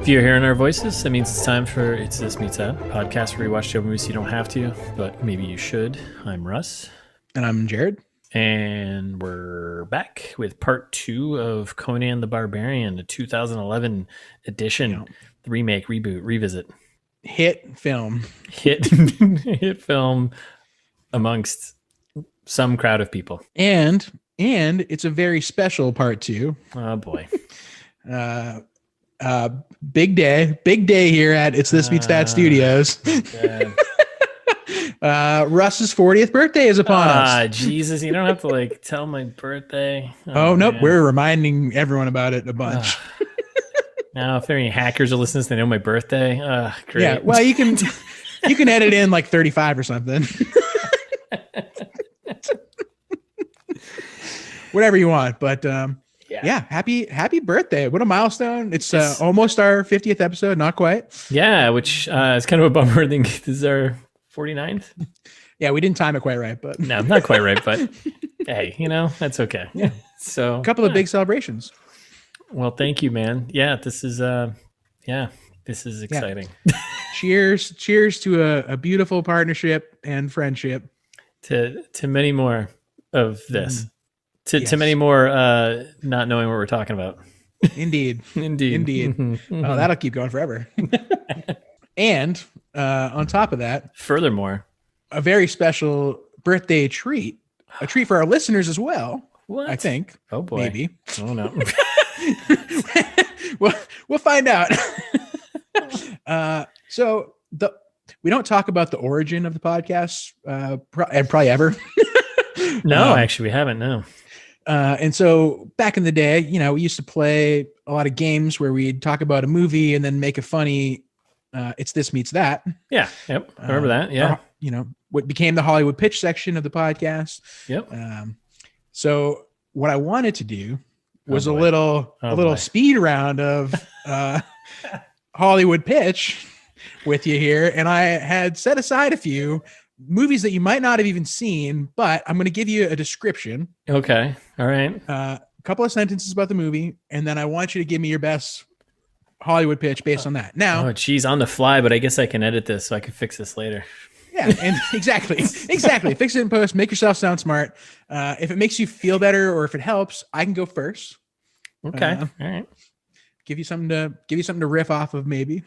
If you're hearing our voices, that means it's time for It's This Meets That, podcast where we watch show movies you don't have to, but maybe you should. I'm Russ. And I'm Jared. And we're back with part 2 of Conan the Barbarian, the 2011 edition, the remake, reboot, revisit. Hit film. Hit film amongst some crowd of people. And it's a very special part 2. Oh, boy. Big day here at It's This Meets That Studios. Russ's 40th birthday is upon us. Jesus, you don't have to tell my birthday. Oh nope, we're reminding everyone about it a bunch. Now, if there are any hackers or listeners, they know my birthday. Great. Yeah, well, you can edit in 35 or something. Whatever you want, but yeah, happy birthday. What a milestone. It's almost our 50th episode, not quite. Yeah, which is kind of a bummer. I think this is our 49th. Yeah, we didn't time it quite right, but no, not quite right, but hey, that's okay. Yeah. So a couple of big celebrations. Well, thank you, man. Yeah, this is exciting. Yeah. Cheers to a beautiful partnership and friendship. To many more of this. To many more not knowing what we're talking about. Indeed. Mm-hmm. Oh, that'll keep going forever. And on top of that, furthermore, a very special birthday treat, a treat for our listeners as well. What? I think. Oh boy. Maybe. Oh no. We'll find out. So we don't talk about the origin of the podcast, probably ever. No, actually, we haven't. No. And so back in the day, we used to play a lot of games where we'd talk about a movie and then make a funny, It's This Meets That. Yeah. Yep. I remember that. Yeah. What became the Hollywood pitch section of the podcast. Yep. So what I wanted to do was a little speed round of Hollywood pitch with you here. And I had set aside a few movies that you might not have even seen, but I'm going to give you a description. Okay. All right. A couple of sentences about the movie, and then I want you to give me your best Hollywood pitch based on that. Now, geez, on the fly, but I guess I can edit this so I can fix this later. Yeah, and exactly. Fix it in post. Make yourself sound smart. If it makes you feel better or if it helps, I can go first. Okay. All right. Give you something to riff off of, maybe.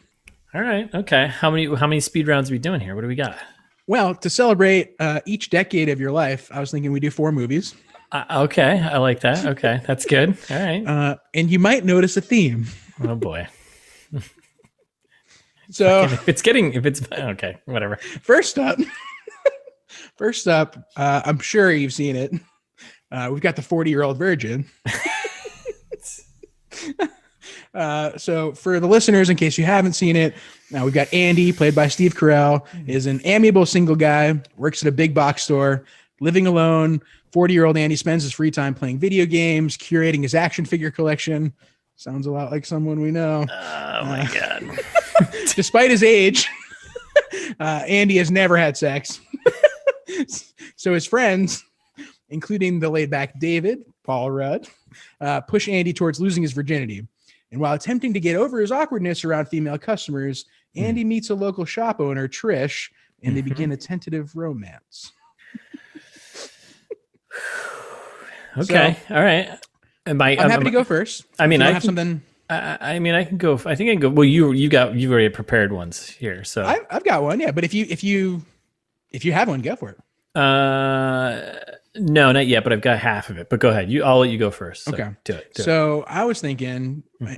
All right. Okay. How many speed rounds are we doing here? What do we got? Well, to celebrate each decade of your life, I was thinking we do 4 movies. Okay. I like that. Okay. That's good. All right. And you might notice a theme. Oh boy. So if it's okay, whatever. First up, I'm sure you've seen it. We've got the 40-year-old virgin. So for the listeners, in case you haven't seen it, now we've got Andy, played by Steve Carell, is an amiable single guy, works at a big box store, living alone. 40-year-old Andy spends his free time playing video games, curating his action figure collection. Sounds a lot like someone we know. Oh my God. Despite his age, Andy has never had sex. So his friends, including the laid-back David, Paul Rudd, push Andy towards losing his virginity. And while attempting to get over his awkwardness around female customers, Andy meets a local shop owner, Trish, and they begin a tentative romance. Okay. So, all right. I'm happy to go first. I mean, I have something. I can go. I think I can go. Well, you've already prepared ones here. So I've got one. Yeah. But if you have one, go for it. No, not yet, but I've got half of it. But go ahead. I'll let you go first. So okay. Do it. So I was thinking, I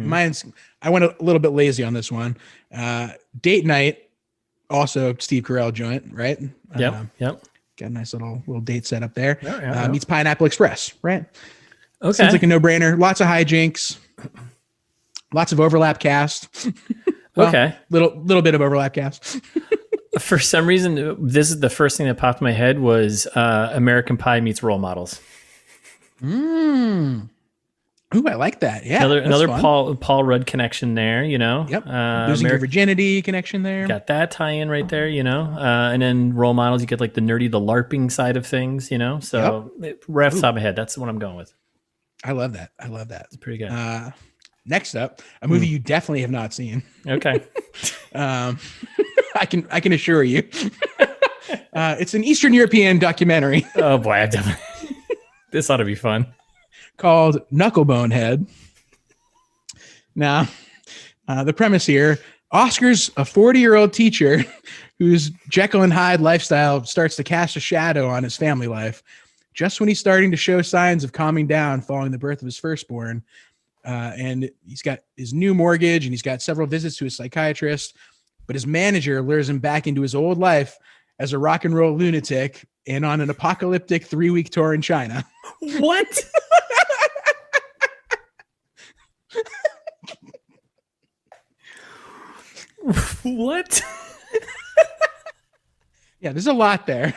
went a little bit lazy on this one. Date night, also Steve Carell joint, right? Yep. Got a nice little date set up there. Yeah. Meets Pineapple Express, right? Okay. Sounds like a no-brainer. Lots of hijinks. Lots of overlap cast. Well, okay. Little bit of overlap cast. For some reason, this is the first thing that popped in my head was American Pie meets Role Models. Ooh, I like that. Yeah, Another Paul Rudd connection there, you know. Yep. Losing your virginity connection there. Got that tie-in right there, you know. And then role models, you get like the nerdy, the LARPing side of things, you know. So right off the top of my head, that's what I'm going with. I love that. It's pretty good. Next up, a movie you definitely have not seen. Okay. I can assure you. It's an Eastern European documentary. Oh boy, I definitely. This ought to be fun. Called Knucklebone Head. Now, the premise here, Oscar's a 40-year-old teacher whose Jekyll and Hyde lifestyle starts to cast a shadow on his family life. Just when he's starting to show signs of calming down following the birth of his firstborn. And he's got his new mortgage and he's got several visits to a psychiatrist, but his manager lures him back into his old life as a rock and roll lunatic and on an apocalyptic 3-week tour in China. What? What? Yeah, there's a lot there.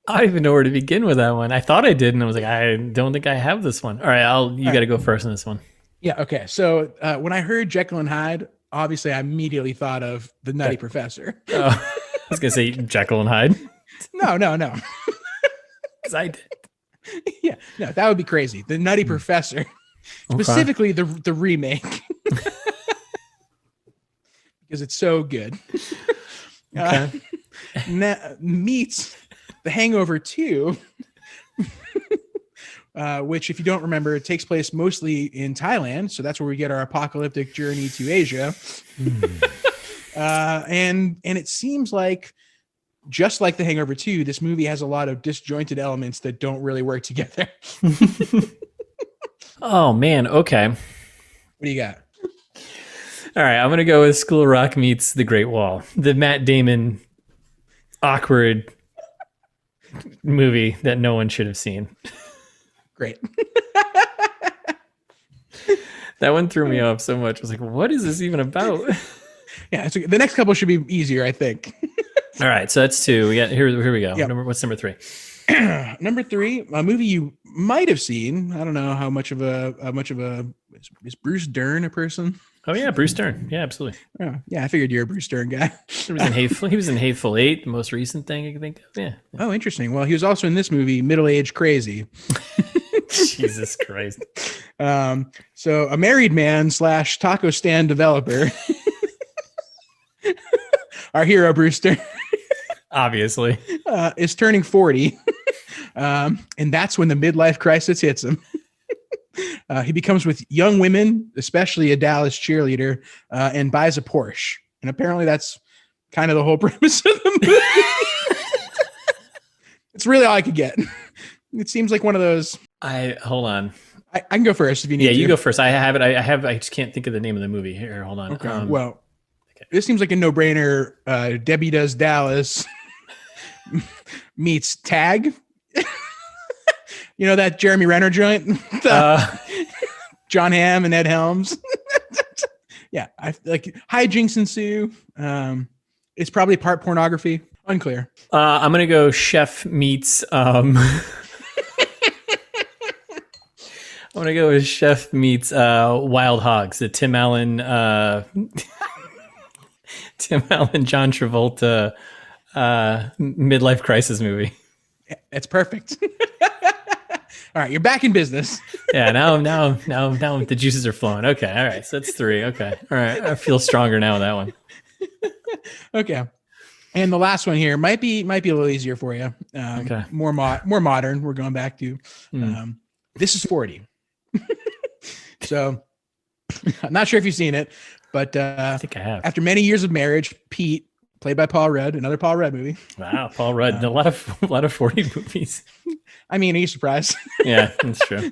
I don't even know where to begin with that one. I thought I did, and I was like, I don't think I have this one. All right, you got to go first on this one. Yeah, okay. So when I heard Jekyll and Hyde, obviously I immediately thought of the Nutty Professor. I was going to say Jekyll and Hyde. No. Because I did. Yeah, no, that would be crazy. The Nutty Professor. Specifically the remake. Because it's so good. Okay. Meets The Hangover 2, which, if you don't remember, it takes place mostly in Thailand. So that's where we get our apocalyptic journey to Asia. And it seems like, just like The Hangover 2, this movie has a lot of disjointed elements that don't really work together. Oh, man. Okay. What do you got? All right. I'm going to go with School of Rock meets The Great Wall. The Matt Damon awkward movie that no one should have seen. Great. That one threw me off so much. I was like, what is this even about? Yeah. So the next couple should be easier, I think. All right. So that's 2. We got here we go. Yep. What's number 3? Number 3, a movie you might have seen. I don't know how much of a is Bruce Dern a person? Oh yeah, Bruce Dern. Yeah, absolutely. Oh, yeah, I figured you're a Bruce Dern guy. He was in Hateful Eight, the most recent thing I can think of. Yeah. Oh, interesting. Well, he was also in this movie, Middle Age Crazy. Jesus Christ. So a married man / taco stand developer. Our hero, Bruce Dern. Obviously. Is turning 40. And that's when the midlife crisis hits him. He becomes with young women, especially a Dallas cheerleader, and buys a Porsche. And apparently that's kind of the whole premise of the movie. It's really all I could get. It seems like one of those. Hold on. I can go first if you need to. Yeah, you go first. I have it. I just can't think of the name of the movie. Here, hold on. Okay. This seems like a no-brainer. Debbie Does Dallas meets Tag. You know that Jeremy Renner joint? John Hamm and Ed Helms. Yeah, I like hijinks ensue. It's probably part pornography. Unclear. I'm gonna go Chef meets. I'm gonna go with Chef meets Wild Hogs, the Tim Allen, John Travolta midlife crisis movie. It's perfect. All right, you're back in business. Yeah, now the juices are flowing. Okay, all right, so that's 3. Okay, all right, I feel stronger now with that one. Okay, and the last one here might be a little easier for you. Okay, more modern. We're going back to This Is 40. So I'm not sure if you've seen it, but I think I have. After many years of marriage, Pete, played by Paul Rudd, another Paul Rudd movie. Wow, Paul Rudd, a lot of 40 movies. I mean, are you surprised? Yeah, that's true.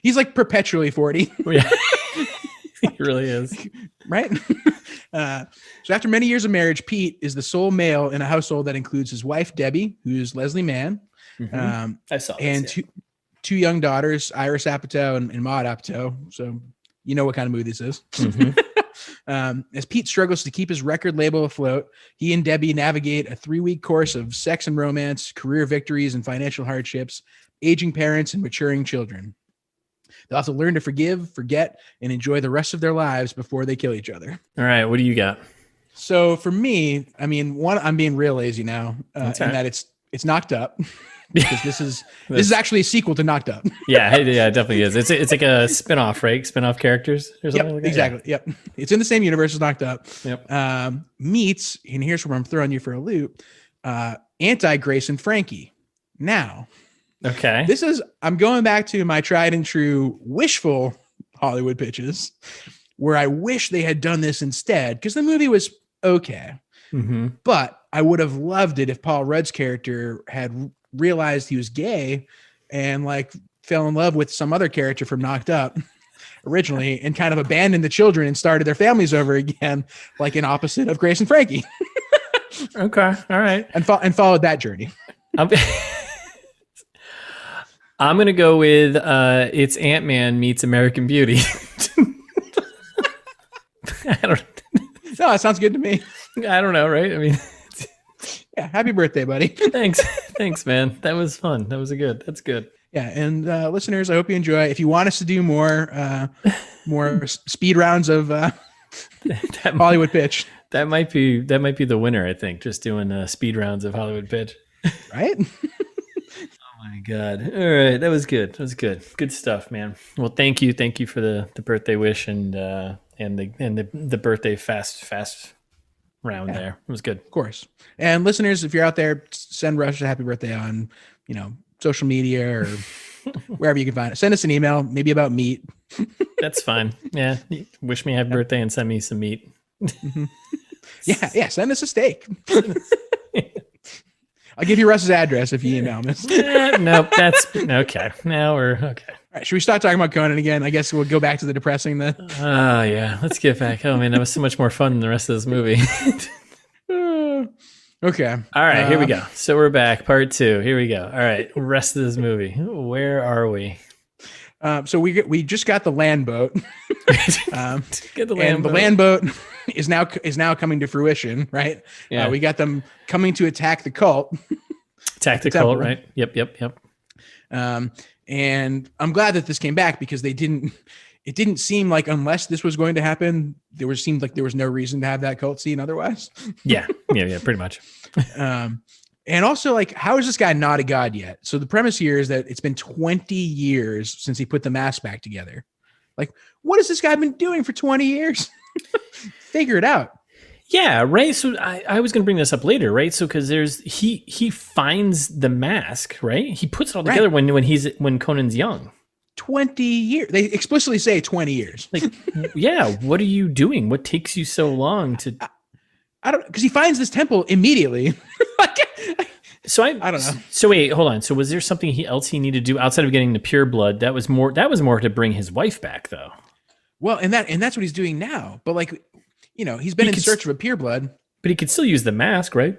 He's like perpetually 40. Yeah, he really is. Right? So after many years of marriage, Pete is the sole male in a household that includes his wife, Debbie, who's Leslie Mann. Mm-hmm. I saw this, and two young daughters, Iris Apatow and Maud Apatow. So you know what kind of movie this is. Mm-hmm. As Pete struggles to keep his record label afloat, he and Debbie navigate a 3-week course of sex and romance, career victories and financial hardships, aging parents and maturing children. They'll have to learn to forgive, forget, and enjoy the rest of their lives before they kill each other. All right, what do you got? So for me, I mean, one, I'm being real lazy now, in that it's Knocked Up. Because this is actually a sequel to Knocked Up. Yeah, it definitely is. It's like a spinoff, right? Spinoff characters or something like that. Exactly. Yeah. Yep. It's in the same universe as Knocked Up. Yep. Meets, and here's where I'm throwing you for a loop. Anti-Grace and Frankie. Now, okay. I'm going back to my tried and true wishful Hollywood pitches, where I wish they had done this instead, because the movie was okay. Mm-hmm. But I would have loved it if Paul Rudd's character had realized he was gay and like fell in love with some other character from Knocked Up originally and kind of abandoned the children and started their families over again, like an opposite of Grace and Frankie. Okay. All right. And followed that journey. I'm going to go with it's Ant-Man meets American Beauty. I don't No, that sounds good to me. I don't know, right? I mean, yeah, happy birthday, buddy. Thanks, man. That was fun. That's good. Yeah, and listeners, I hope you enjoy. If you want us to do more speed rounds of Hollywood pitch, that might be the winner. I think just doing speed rounds of Hollywood pitch. Right? Oh my god! All right, that was good. Good stuff, man. Well, thank you for the birthday wish and the birthday fast round there. It was good. Of course. And listeners, if you're out there, send Rush a happy birthday on, social media or wherever you can find it. Send us an email, maybe about meat. That's fine. Yeah. Wish me a happy birthday and send me some meat. Mm-hmm. Yeah. Send us a steak. I'll give you Russ's address if you email me. Nope. That's okay. Now we're okay. All right, should we start talking about Conan again? I guess we'll go back to the depressing then. Oh, yeah. Let's get back. Oh, man, that was so much more fun than the rest of this movie. Okay. All right, here we go. So we're back. Part 2. Here we go. All right, rest of this movie. Where are we? So we just got the land boat. And the land boat is now coming to fruition, right? Yeah. We got them coming to attack the cult. Attack the cult, right? Yep. And I'm glad that this came back because it didn't seem like, unless this was going to happen, seemed like there was no reason to have that cult scene otherwise. Yeah, pretty much. And also, like, how is this guy not a god yet? So the premise here is that it's been 20 years since he put the mask back together. Like, what has this guy been doing for 20 years? Figure it out. Yeah, right. So I was going to bring this up later, right? So because he finds the mask, right? He puts it all together when Conan's young. 20 years. They explicitly say 20 years. Like, yeah. What are you doing? What takes you so long to? I don't, because he finds this temple immediately. So I don't know. So wait, hold on. So was there something else he needed to do outside of getting the pure blood? That was more to bring his wife back, though. Well, and that's what he's doing now. But like, he's been in search of a pure blood. But he could still use the mask, right?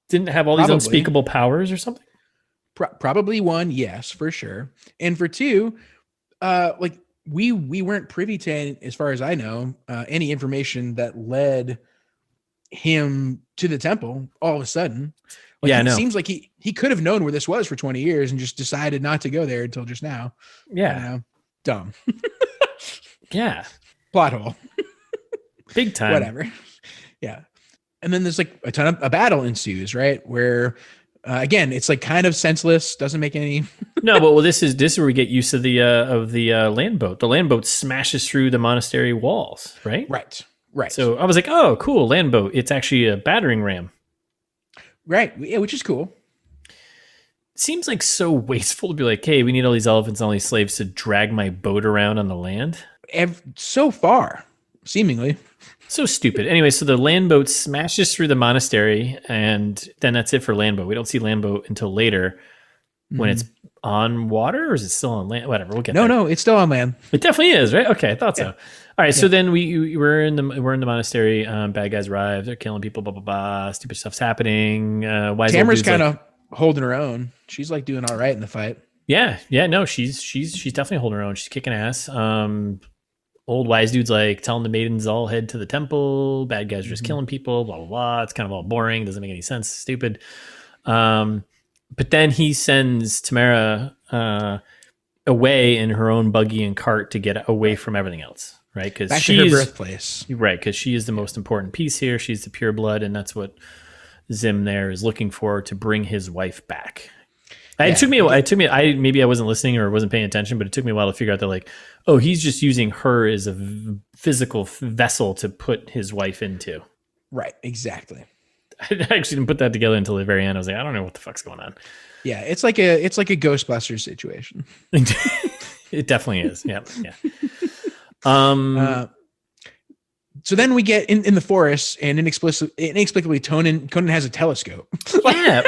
Didn't it have all these unspeakable powers or something? Probably one, yes, for sure. And for two, like we weren't privy to, as far as I know, any information that led him to the temple all of a sudden. Like, yeah, it seems like he could have known where this was for 20 years and just decided not to go there until just now. Yeah. Dumb. Yeah. Plot hole. Big time. Whatever. Yeah. And then there's like a battle ensues, right? Where again, it's like kind of senseless, doesn't make any No, but this is where we get use of the land boat. The land boat smashes through the monastery walls, right? Right. So I was like, oh, cool, land boat. It's actually a battering ram. Right. Yeah, which is cool. Seems like so wasteful to be like, hey, we need all these elephants and all these slaves to drag my boat around on the land. So far, seemingly. So stupid. Anyway, so the land boat smashes through the monastery, and then that's it for land boat. We don't see land boat until later when it's on water, or is it still on land? Whatever, we'll get there. No, it's still on land. It definitely is, right? Okay, I thought so. All right, so then we're in the monastery. Bad guys arrive. They're killing people. Blah blah blah. Stupid stuff's happening. Tamara's kind of holding her own. She's like doing all right in the fight. Yeah. No, she's definitely holding her own. She's kicking ass. Old wise dude's like telling the maidens all head to the temple. Bad guys are just killing people. Blah blah blah. It's kind of all boring. Doesn't make any sense. Stupid. But then he sends Tamara away in her own buggy and cart to get away from everything else, right? Because back to her birthplace. Right, because she is the most important piece here. She's the pure blood, and that's what Zim there is looking for to bring his wife back. It took me. Maybe I wasn't listening or wasn't paying attention, but it took me a while to figure out that like, oh, he's just using her as a physical vessel to put his wife into. Right. Exactly. I actually didn't put that together until the very end. I was like, I don't know what the fuck's going on. Yeah, it's like a Ghostbusters situation. It definitely is. Yeah. So then we get in the forest, and inexplicably, Conan has a telescope. Yeah.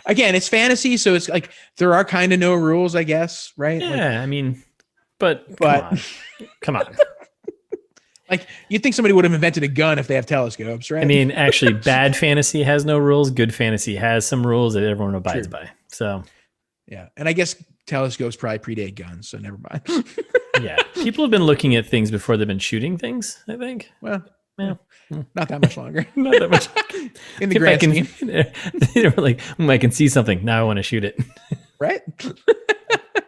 Again, it's fantasy, so it's like there are kind of no rules, I guess, right? Yeah, like, I mean, but come on. Like you'd think somebody would have invented a gun if they have telescopes, right? I mean, actually, bad fantasy has no rules. Good fantasy has some rules that everyone abides by. So, yeah, and I guess telescopes probably predate guns, so never mind. Yeah, people have been looking at things before they've been shooting things, I think. Well, yeah. Not that much longer. Not that much. In the grand scheme. They were like, I can see something. Now I want to shoot it. Right?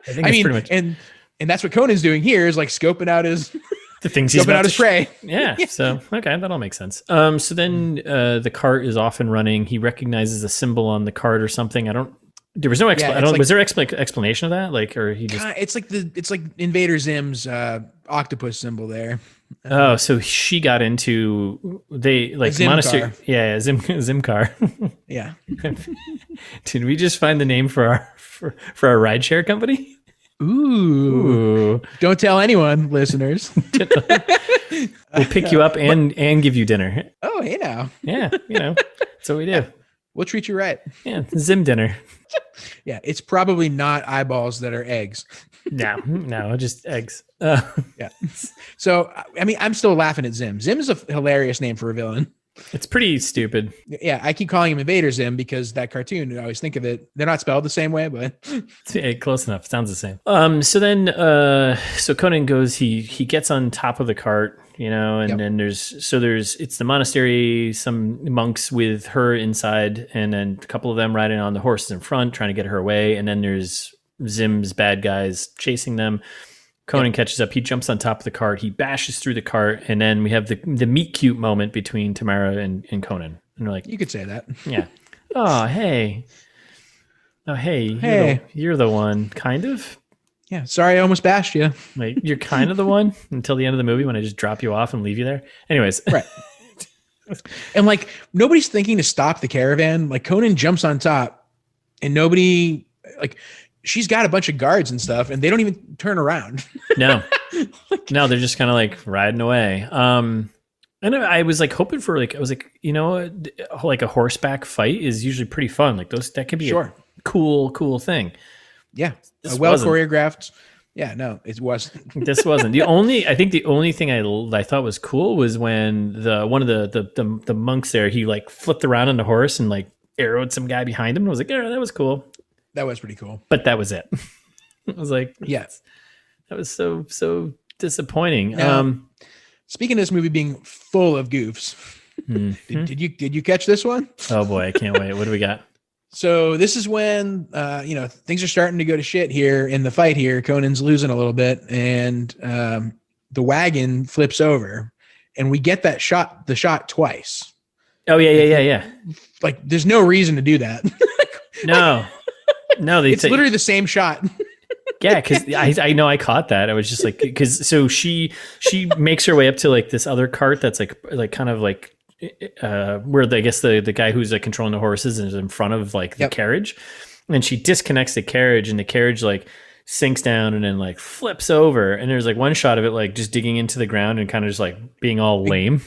I mean, pretty much. And that's what Conan's doing here is like scoping out his the things he's scoping out his prey. Yeah. So, okay, that all makes sense. So then the cart is off and running. He recognizes a symbol on the cart or something. There was no was there explanation of that? Like, or he just it's like Invader Zim's octopus symbol there. Oh, so she got into monastery. Car. Yeah, Zim car. Yeah. Did we just find the name for our rideshare company? Ooh. Don't tell anyone, listeners. We'll pick you up and give you dinner. Oh, hey now. Yeah, that's what we do. Yeah, we'll treat you right. Yeah, Zim dinner. Yeah, it's probably not eyeballs that are eggs. No, just eggs. Yeah. So, I mean, I'm still laughing at Zim. Zim is a hilarious name for a villain. It's pretty stupid. Yeah, I keep calling him Invader Zim because that cartoon, I always think of it. They're not spelled the same way, but close enough. Sounds the same. So then, so Conan goes. He gets on top of the cart, and then it's the monastery, some monks with her inside, and then a couple of them riding on the horses in front, trying to get her away, and then there's Zim's bad guys chasing them. Conan catches up. He jumps on top of the cart. He bashes through the cart, and then we have the meet cute moment between Tamara and Conan. And we're like, you could say that. Yeah. Oh, hey. Oh, hey. You're the one, kind of. Yeah. Sorry, I almost bashed you. Like, you're kind of the one until the end of the movie when I just drop you off and leave you there. Anyways. Right. And like nobody's thinking to stop the caravan. Like Conan jumps on top, and nobody like. She's got a bunch of guards and stuff, and they don't even turn around. No, they're just kind of like riding away. And I was like hoping for like a horseback fight is usually pretty fun. Like that could be a cool thing. Yeah, well choreographed. Yeah, no, it wasn't. This wasn't the only. I think the only thing I thought was cool was when one of the monks there, he like flipped around on the horse and like arrowed some guy behind him. I was like, yeah, that was cool. That was pretty cool. But that was it. I was like, yes, that was so disappointing. Now, speaking of this movie being full of goofs, did you catch this one? Oh boy, I can't wait. What do we got? So this is when things are starting to go to shit here in the fight here. Conan's losing a little bit, and the wagon flips over, and we get the shot twice. Oh yeah. Like there's no reason to do that. No, it's literally the same shot. Yeah, because I know I caught that. I was just like, because so she makes her way up to like this other cart that's like kind of like where I guess the guy who's like controlling the horses is in front of like the carriage, and she disconnects the carriage, and the carriage like sinks down and then like flips over, and there's like one shot of it like just digging into the ground and kind of just like being all lame.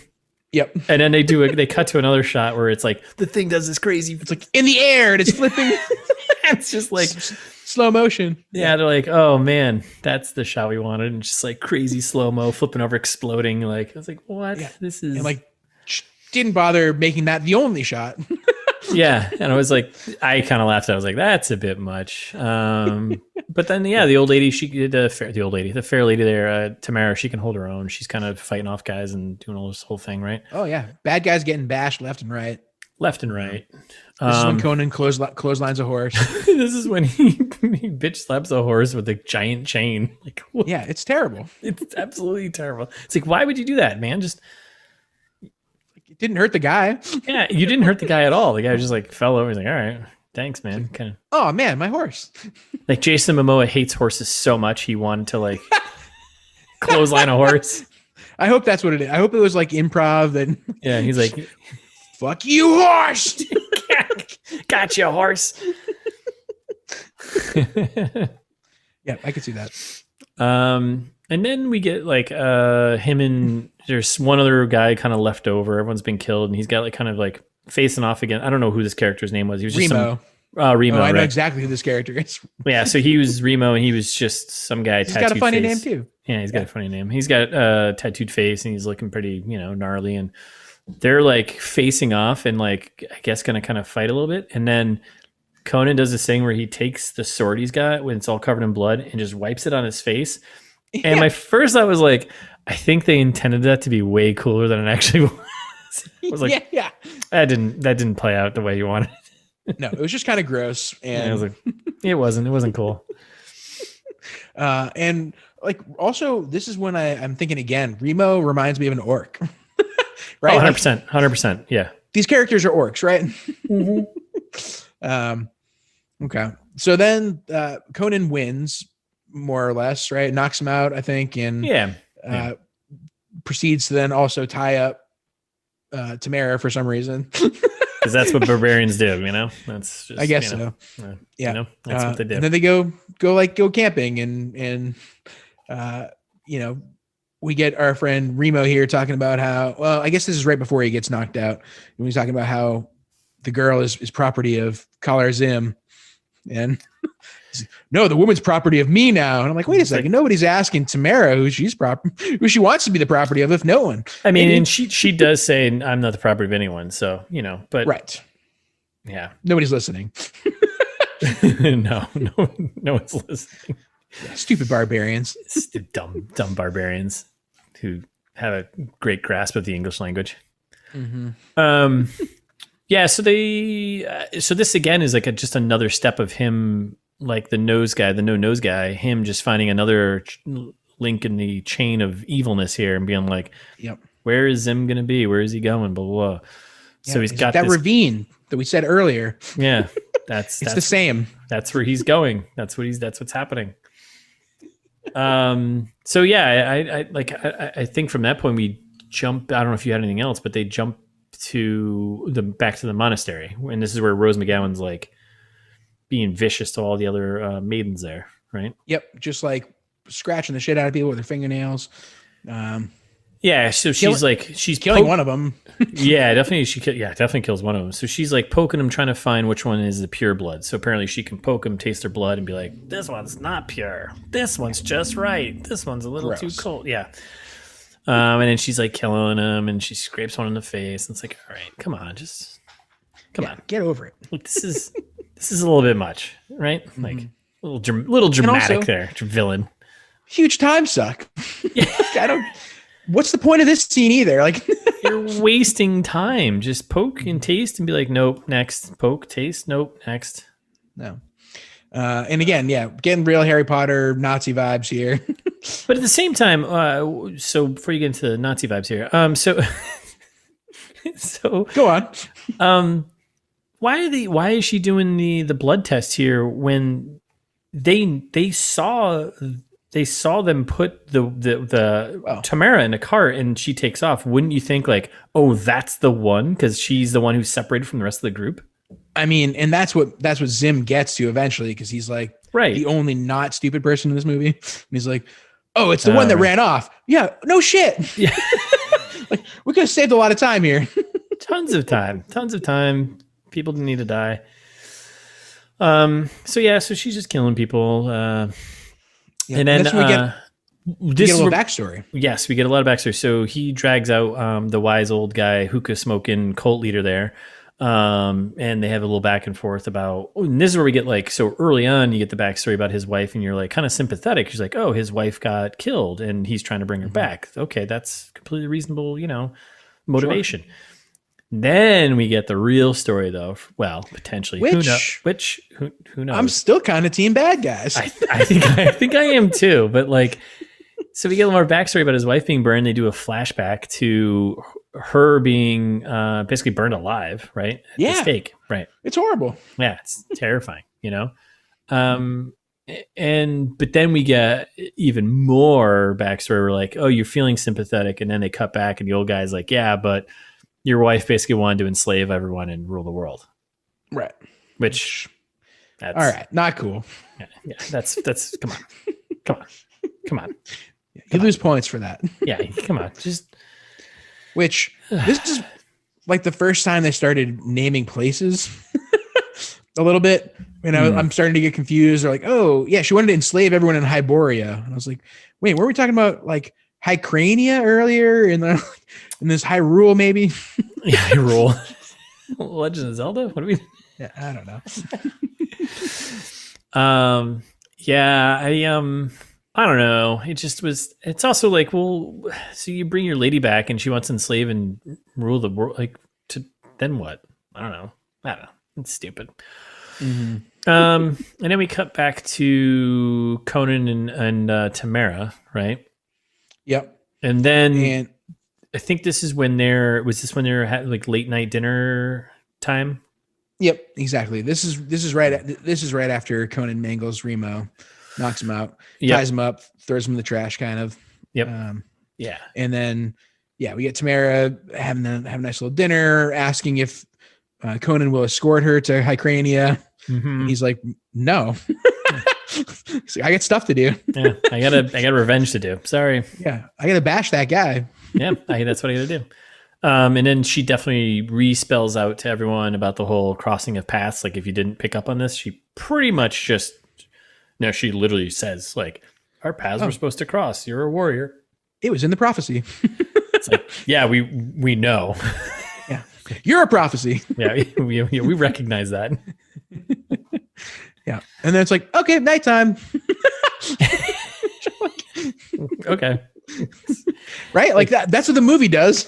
Yep. And then they cut to another shot where it's like the thing does this crazy, it's like in the air and it's flipping. It's just like slow motion. Yeah, they're like, oh man, that's the shot we wanted, and just like crazy slow mo, flipping over, exploding. Like I was like, what? Yeah. This is and like didn't bother making that the only shot. Yeah, and I was like, I kind of laughed. I was like, that's a bit much. But then, yeah, the old lady, the fair lady there, Tamara, she can hold her own. She's kind of fighting off guys and doing all this whole thing, right? Oh yeah, bad guys getting bashed left and right. Left and right. This is when Conan clotheslines a horse. This is when he he bitch slaps a horse with a giant chain. Like, what? Yeah, it's terrible. It's absolutely terrible. It's like, why would you do that, man? Just It didn't hurt the guy. yeah, you didn't hurt the guy at all. The guy just like fell over. He's like, all right, thanks, man. Kind of Oh man, my horse. like Jason Momoa hates horses so much he wanted to like clothesline a horse. I hope that's what it is. I hope it was like improv. That Yeah, he's like, fuck you, horse. gotcha, horse. Yeah, I could see that. And then we get like him and there's one other guy kind of left over. Everyone's been killed, and he's got like kind of like facing off again. I don't know who this character's name was. He was just Remo. Remo. Oh, I know right? exactly who this character is. Yeah, so he was Remo, and he was just some guy. He's got a funny face. name too. Yeah, he's got a funny name. He's got a tattooed face, and he's looking pretty, gnarly. And they're like facing off, and like I guess gonna kind of fight a little bit. And then Conan does this thing where he takes the sword he's got when it's all covered in blood and just wipes it on his face. And my first thought was like, I think they intended that to be way cooler than it actually was. I was like, yeah. that didn't play out the way you wanted. No, it was just kind of gross, and I was like, it wasn't cool. and like also, this is when I'm thinking again. Remo reminds me of an orc, right? Oh, 100%, yeah. These characters are orcs, right? Okay, so then Conan wins more or less, right? Knocks him out, I think, and proceeds to then also tie up Tamara for some reason. Because that's what barbarians do, That's just, I guess so. Yeah, that's what they do. And then they go camping, and we get our friend Remo here talking about how. Well, I guess this is right before he gets knocked out. And he's talking about how the girl is property of Kalar Zim, and no, the woman's property of me now. And I'm like, wait a second, nobody's asking Tamara who she wants to be the property of, if no one. I mean, and she does say, I'm not the property of anyone. So, but right. Yeah. Nobody's listening. no one's listening. Yeah, stupid barbarians. Dumb barbarians who have a great grasp of the English language. Mm-hmm. Yeah. So so this again is like just another step of him, like the no nose guy, him just finding another link in the chain of evilness here and being like, yep, where is Zim going to be? Where is he going? Blah, blah, blah. Yeah, so he's got that ravine that we said earlier. Yeah. That's the same. That's where he's going. That's what's happening. So yeah, I think from that point we jump, I don't know if you had anything else, but they jump back to the monastery. And this is where Rose McGowan's like being vicious to all the other maidens there, right? Yep, just like scratching the shit out of people with her fingernails. Yeah, so she's killing one of them. Yeah, definitely. Definitely kills one of them. So she's like poking him, trying to find which one is the pure blood. So apparently she can poke him, taste their blood, and be like, "This one's not pure. This one's just right. This one's a little too cold." Yeah. And then she's like killing him, and she scrapes one in the face, and it's like, "All right, come on, come on, get over it." Look, this is a little bit much, right? Mm-hmm. Like a little dramatic also, there, villain. Huge time suck. I don't. What's the point of this scene either? Like, you're wasting time. Just poke and taste and be like, nope, next. Poke, taste, nope, next. No. And again, yeah, getting real Harry Potter Nazi vibes here. But at the same time, so before you get into the Nazi vibes here, so go on. Why is she doing the blood test here when they saw them put the Tamara in a cart and she takes off? Wouldn't you think like, oh, that's the one because she's the one who's separated from the rest of the group? I mean, and that's what Zim gets to eventually, because he's like the only not stupid person in this movie. And he's like, oh, it's the one that ran off. Yeah, no shit. Yeah, like we could have saved a lot of time here. Tons of time. People didn't need to die. So she's just killing people. And then we get a little backstory. Yes, we get a lot of backstory. So he drags out the wise old guy, hookah smoking cult leader there. And they have a little back and forth about, and this is where we get like, so early on, you get the backstory about his wife and you're like kind of sympathetic. She's like, oh, his wife got killed and he's trying to bring her back. Okay. That's completely reasonable, motivation. Sure. Then we get the real story, though. Well, potentially. Which Who knows? I'm still kind of team bad guys. I think I am too. But like, so we get a little more backstory about his wife being burned. They do a flashback to her being basically burned alive, right? At the stake, right? It's horrible. Yeah, it's terrifying, you know. But then we get even more backstory. We're like, oh, you're feeling sympathetic, and then they cut back, and the old guy's like, yeah, but your wife basically wanted to enslave everyone and rule the world, right? Which, that's, all right, not cool. Yeah, that's come on. You lose points for that. Yeah, come on, just. Which this is like the first time they started naming places a little bit. You know, I'm starting to get confused. They're like, oh, yeah, she wanted to enslave everyone in Hyboria. And I was like, wait, weren't we talking about like Hycrania earlier? And then in this Hyrule, maybe? Yeah, Hyrule. Legend of Zelda? What do we? Yeah, I don't know. Yeah, I don't know. It just was. It's also like, well, so you bring your lady back and she wants to enslave and rule the world. Like, then what? I don't know. It's stupid. Mm-hmm. And then we cut back to Conan and Tamara, right? Yep. And then I think this is when they're had like late night dinner time. Yep, exactly. This is right after Conan mangles Remo, knocks him out, ties him up, throws him in the trash, kind of. Yep. Yeah. And then we get Tamara having a nice little dinner, asking if Conan will escort her to Hycrania. Mm-hmm. He's like, no. He's like, I got stuff to do. Yeah, I got revenge to do. Sorry. Yeah, I got to bash that guy. Yeah, that's what I got to do. And then she definitely re-spells out to everyone about the whole crossing of paths. Like, if you didn't pick up on this, she pretty much she literally says, like, our paths were supposed to cross. You're a warrior. It was in the prophecy. It's like, yeah, we know. Yeah, you're a prophecy. Yeah, we recognize that. Yeah, and then it's like, okay, nighttime. Okay. Right? Like that's what the movie does.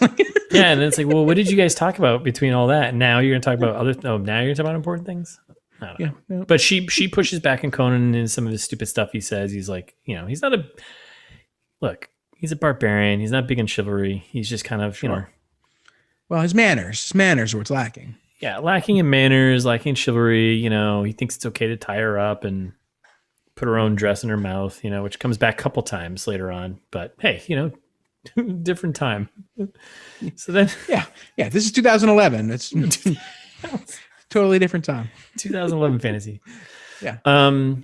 Yeah, and then it's like, well, what did you guys talk about between all that? And now you're going to talk about now you're talking about important things? I don't know. Yeah. But she pushes back on Conan and some of the stupid stuff he says. He's like, he's not he's a barbarian. He's not big in chivalry. He's just kind of, Well, his manners are what's lacking. Yeah, lacking in manners, lacking in chivalry. He thinks it's okay to tie her up and put her own dress in her mouth, which comes back a couple times later on. But hey, different time. So then, yeah, this is 2011. It's totally different time. 2011 fantasy. Yeah.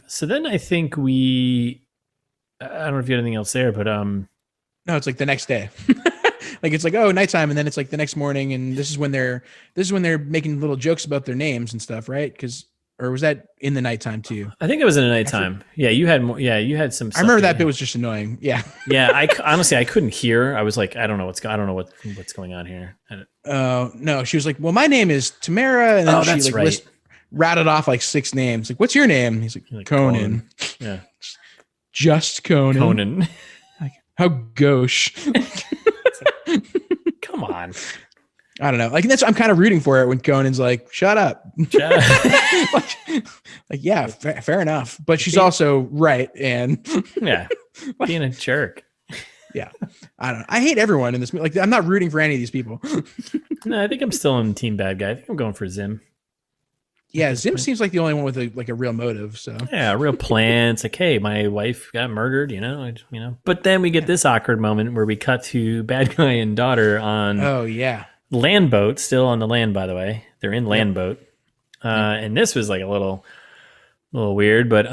So then I think I don't know if you had anything else there, but no, it's like the next day. Like, it's like, oh, nighttime, and then it's like the next morning, and this is when they're making little jokes about their names and stuff, right? Or was that in the nighttime too? I think it was in the nighttime. Yeah, you had more. Yeah, you had some. I remember that bit was just annoying. Yeah. Yeah, honestly I couldn't hear. I was like, I don't know what's going on here. No, she was like, well, my name is Tamara, and then she like rattled off like 6 names. Like, what's your name? He's like Conan. Yeah, just Conan. Conan. Like, how gauche. Come on. I don't know. Like, I'm kind of rooting for it when Conan's like, shut up. like, yeah, fair enough. But she's also right. And yeah, being a jerk. Yeah. I don't know. I hate everyone in this movie. Like, I'm not rooting for any of these people. No, I think I'm still in team bad guy. I think I'm going for Zim. Yeah, Zim seems like the only one with a real motive. So yeah, a real plan. It's like, hey, my wife got murdered. But then we get this awkward moment where we cut to bad guy and daughter on. Oh yeah, land boat. Still on the land, by the way. They're in land boat. And this was like a little weird, but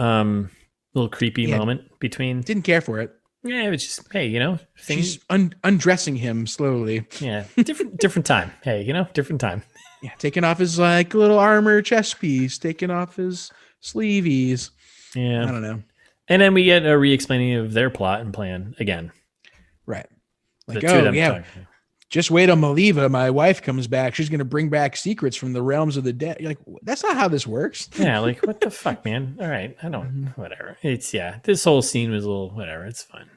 little creepy moment between. Didn't care for it. Yeah, it was just, hey, she's undressing him slowly. Yeah, different time. Hey, different time. Yeah, taking off his like little armor chest piece, taking off his sleeveys. Yeah, I don't know. And then we get a re-explaining of their plot and plan again. Right. Like, oh yeah, just wait till Maliva, my wife, comes back. She's going to bring back secrets from the realms of the dead. You're like, that's not how this works. Yeah, like, what the fuck, man? All right, I don't, whatever. It's, this whole scene was a little, whatever. It's fun.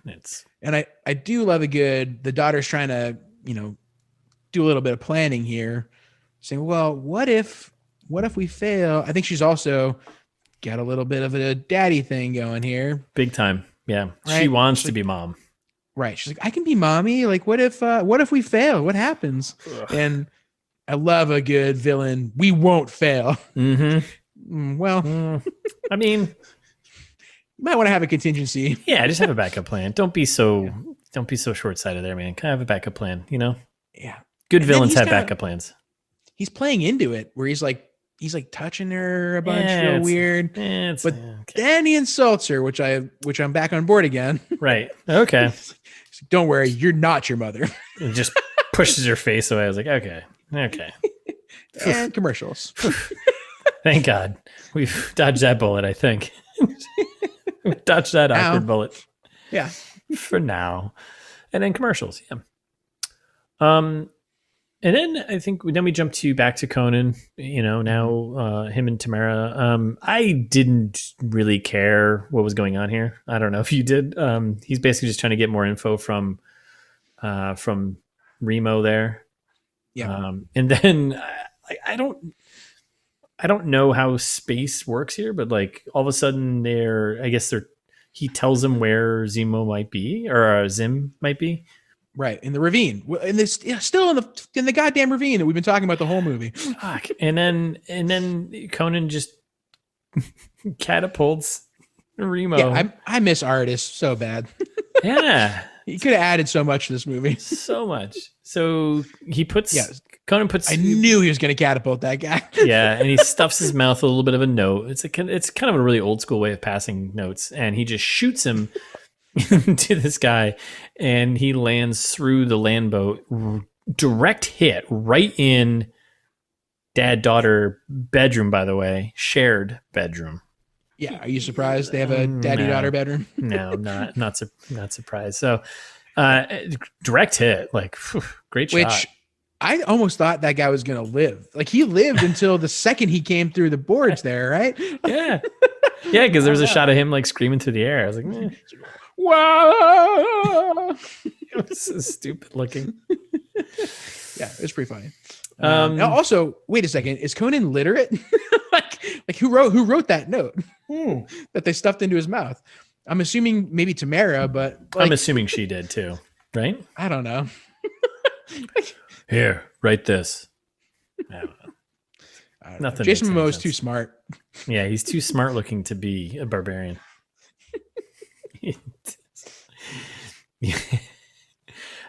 And I do love the daughter's trying to, do a little bit of planning here, saying, well, what if we fail? I think she's also got a little bit of a daddy thing going here. Big time. Yeah. Right? She wants to be mom. Right. She's like, I can be mommy. Like, what if we fail? What happens? Ugh. And I love a good villain. We won't fail. Well, I mean, you might want to have a contingency. yeah, just have a backup plan. Don't be so short-sighted there, man. Kind of have a backup plan, you know? Yeah. Good And then villains he's have kinda- backup plans. He's playing into it where he's like touching her a bunch, Yeah, real it's- weird. But But then he insults her, which I'm back on board again. right. Okay. He's like, don't worry, you're not your mother. It just pushes her face away. I was like, okay. And commercials. Thank God. We've dodged that bullet, I think. We've dodged that awkward bullet. Yeah. For now. And then commercials, yeah. And then I think we jump back to Conan, you know, now him and Tamara. I didn't really care what was going on here. I don't know if you did. He's basically just trying to get more info from Remo there. Yeah. And then I don't know how space works here, but like all of a sudden he tells him where Zemo might be, or Zim might be. Right. In the ravine. In this, still in the goddamn ravine that we've been talking about the whole movie. Fuck. And then Conan just catapults Remo. Yeah, I miss Artist so bad. Yeah. He could have added so much to this movie. So much. So Conan puts. I knew he was going to catapult that guy. Yeah, and he stuffs his mouth with a little bit of a note. It's kind of a really old school way of passing notes, and he just shoots him into this guy, and he lands through the land boat. Direct hit right in dad-daughter bedroom, by the way, shared bedroom. Yeah, are you surprised they have a daddy-daughter bedroom? No, not surprised. So, direct hit, like great shot. Which I almost thought that guy was going to live. Like he lived until the second he came through the boards there, right? Yeah, because there was a shot of him like screaming through the air. I was like, Whoa! it was so stupid looking. Yeah, it was pretty funny. Now also, wait a second, is Conan literate? like who wrote that note that they stuffed into his mouth? I'm assuming maybe Tamara, but I'm assuming she did too, right? I don't know. Here, write this. I don't know. Nothing. Jason makes any Momoa is sense. too smart. Yeah, he's too smart looking to be a barbarian.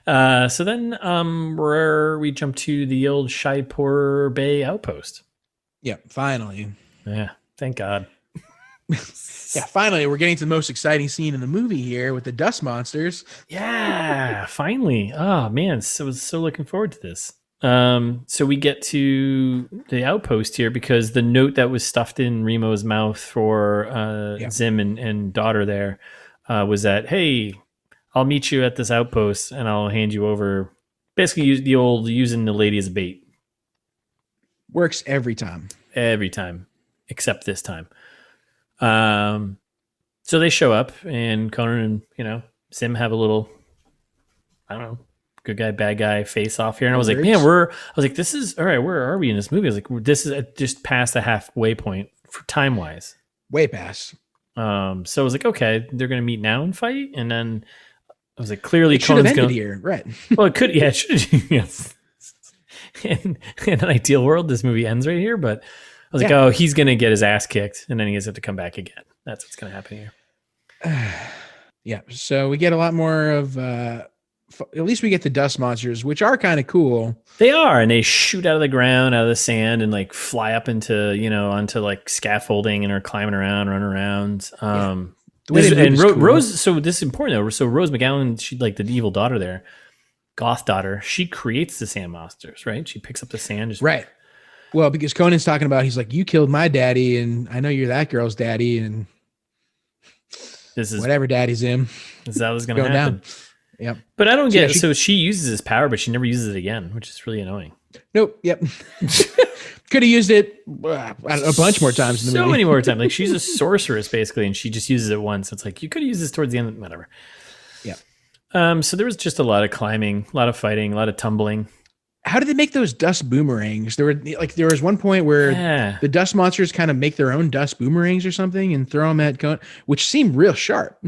So then where we jump to the old Shaipur Bay outpost. Yeah, finally. Yeah, thank God. Yeah, finally, we're getting to the most exciting scene in the movie here with the dust monsters. Yeah, finally. Oh man, so was so looking forward to this. So we get to the outpost here because the note that was stuffed in Remo's mouth for Zim and daughter there was that, hey, I'll meet you at this outpost and I'll hand you over. Basically, using the lady as a bait. Works every time. Every time, except this time. So they show up and Conan and Zim have a little, I don't know, good guy, bad guy face off here. And I was like, man, this is all right. Where are we in this movie? I was like, this is just past the halfway point for time wise. Way past. So I was like, okay, they're going to meet now and fight. And then I was like, clearly Conan's going here. Right. Well, it could, yeah, it should. Yes. In an ideal world, this movie ends right here, but I was like, oh, he's going to get his ass kicked and then he has to come back again. That's what's going to happen here. Yeah. So we get a lot more of, at least we get the dust monsters, which are kind of cool. They are. And they shoot out of the ground, out of the sand, and like fly up into, onto like scaffolding and are climbing around, running around. Rose, so this is important though. So Rose McGowan, she like the evil daughter there, goth daughter, she creates the sand monsters, right? She picks up the sand. Right. Well, because Conan's talking about, he's like, you killed my daddy, and I know you're that girl's daddy, and this is whatever daddy's in. Is that what's going to happen? Down. Yep. But I don't get it. So she uses his power, but she never uses it again, which is really annoying. Nope. Yep. Could have used it a bunch more times in the movie. So many more times. Like she's a sorceress basically, and she just uses it once. It's like you could have used this towards the end, whatever. Yeah. So there was just a lot of climbing, a lot of fighting, a lot of tumbling. how did they make those dust boomerangs? There was one point where Yeah. the dust monsters kind of make their own dust boomerangs or something and throw them at Conan, which seemed real sharp.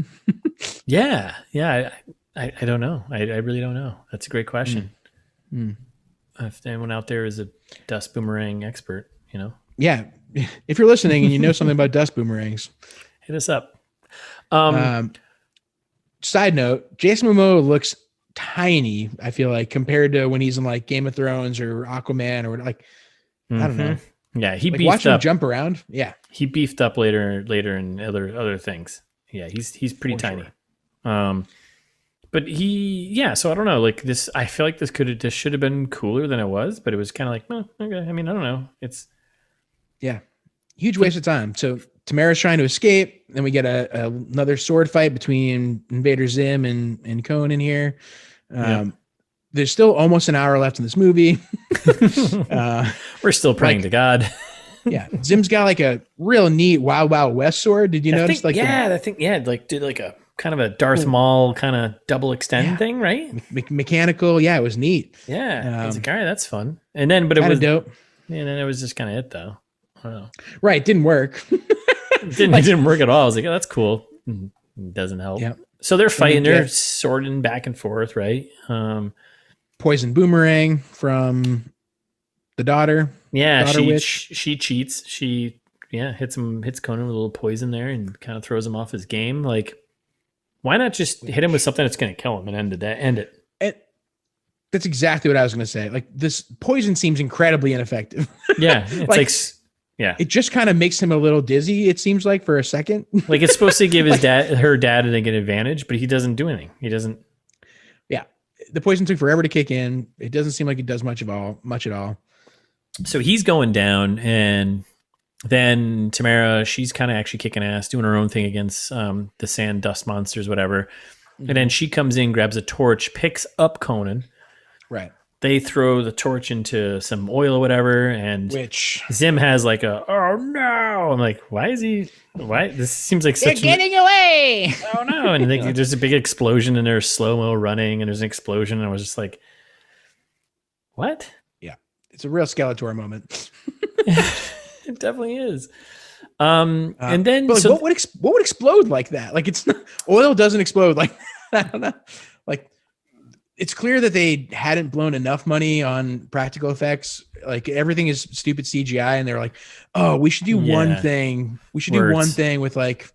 Yeah. Yeah. I don't know. I really don't know. That's a great question. Mm. If anyone out there is a dust boomerang expert, Yeah. If you're listening and you know something about dust boomerangs, hit us up. Side note, Jason Momoa looks tiny, I feel like, compared to when he's in like Game of Thrones or Aquaman or like, I don't know. Yeah, he Like beefed watching him up. jump around. Yeah. He beefed up later in other things. Yeah, he's pretty For tiny. sure. But so I don't know. Like this, I feel like this should have been cooler than it was, but it was kind of like, okay. I mean, I don't know. It's Huge waste of time. So Tamara's trying to escape. Then we get another sword fight between Invader Zim and Conan here. There's still almost an hour left in this movie. We're still praying to God. Yeah. Zim's got like a real neat Wild Wild West sword. Did you notice? Did like a kind of a Darth Maul kind of double extend thing, right? Mechanical. Yeah, it was neat. Yeah. It's like, all right, that's fun. And then, but it was dope. And then it was just kind of it though. I don't know. Right. Didn't work. It didn't work at all. I was like, oh, that's cool. It doesn't help. Yep. So they're fighting, they're swording back and forth, right? Poison boomerang from the daughter. Yeah, daughter she cheats. She hits Conan with a little poison there and kind of throws him off his game. Like, why not just hit him with something that's going to kill him and end it? That's exactly what I was going to say. Like, this poison seems incredibly ineffective. Yeah, it's it just kind of makes him a little dizzy. It seems like for a second. Like it's supposed to give her dad an advantage, but he doesn't do anything. He doesn't. Yeah, the poison took forever to kick in. It doesn't seem like it does much at all. So he's going down, and then Tamara, she's kind of actually kicking ass, doing her own thing against the sand dust monsters, whatever. Mm-hmm. And then she comes in, grabs a torch, picks up Conan. Right. They throw the torch into some oil or whatever, and which Zim has like oh no! I'm like, why? This seems like they're getting away. Oh no! And there's a big explosion, and there's slow-mo running, and there's an explosion, and I was just like, what? Yeah, it's a real Skeletor moment. It definitely is. And then but like, what would explode like that? Like it's not, oil doesn't explode like I don't know. Like it's clear that they hadn't blown enough money on practical effects. Like everything is stupid CGI, and they're like, "Oh, we should do one thing. We should do one thing with like,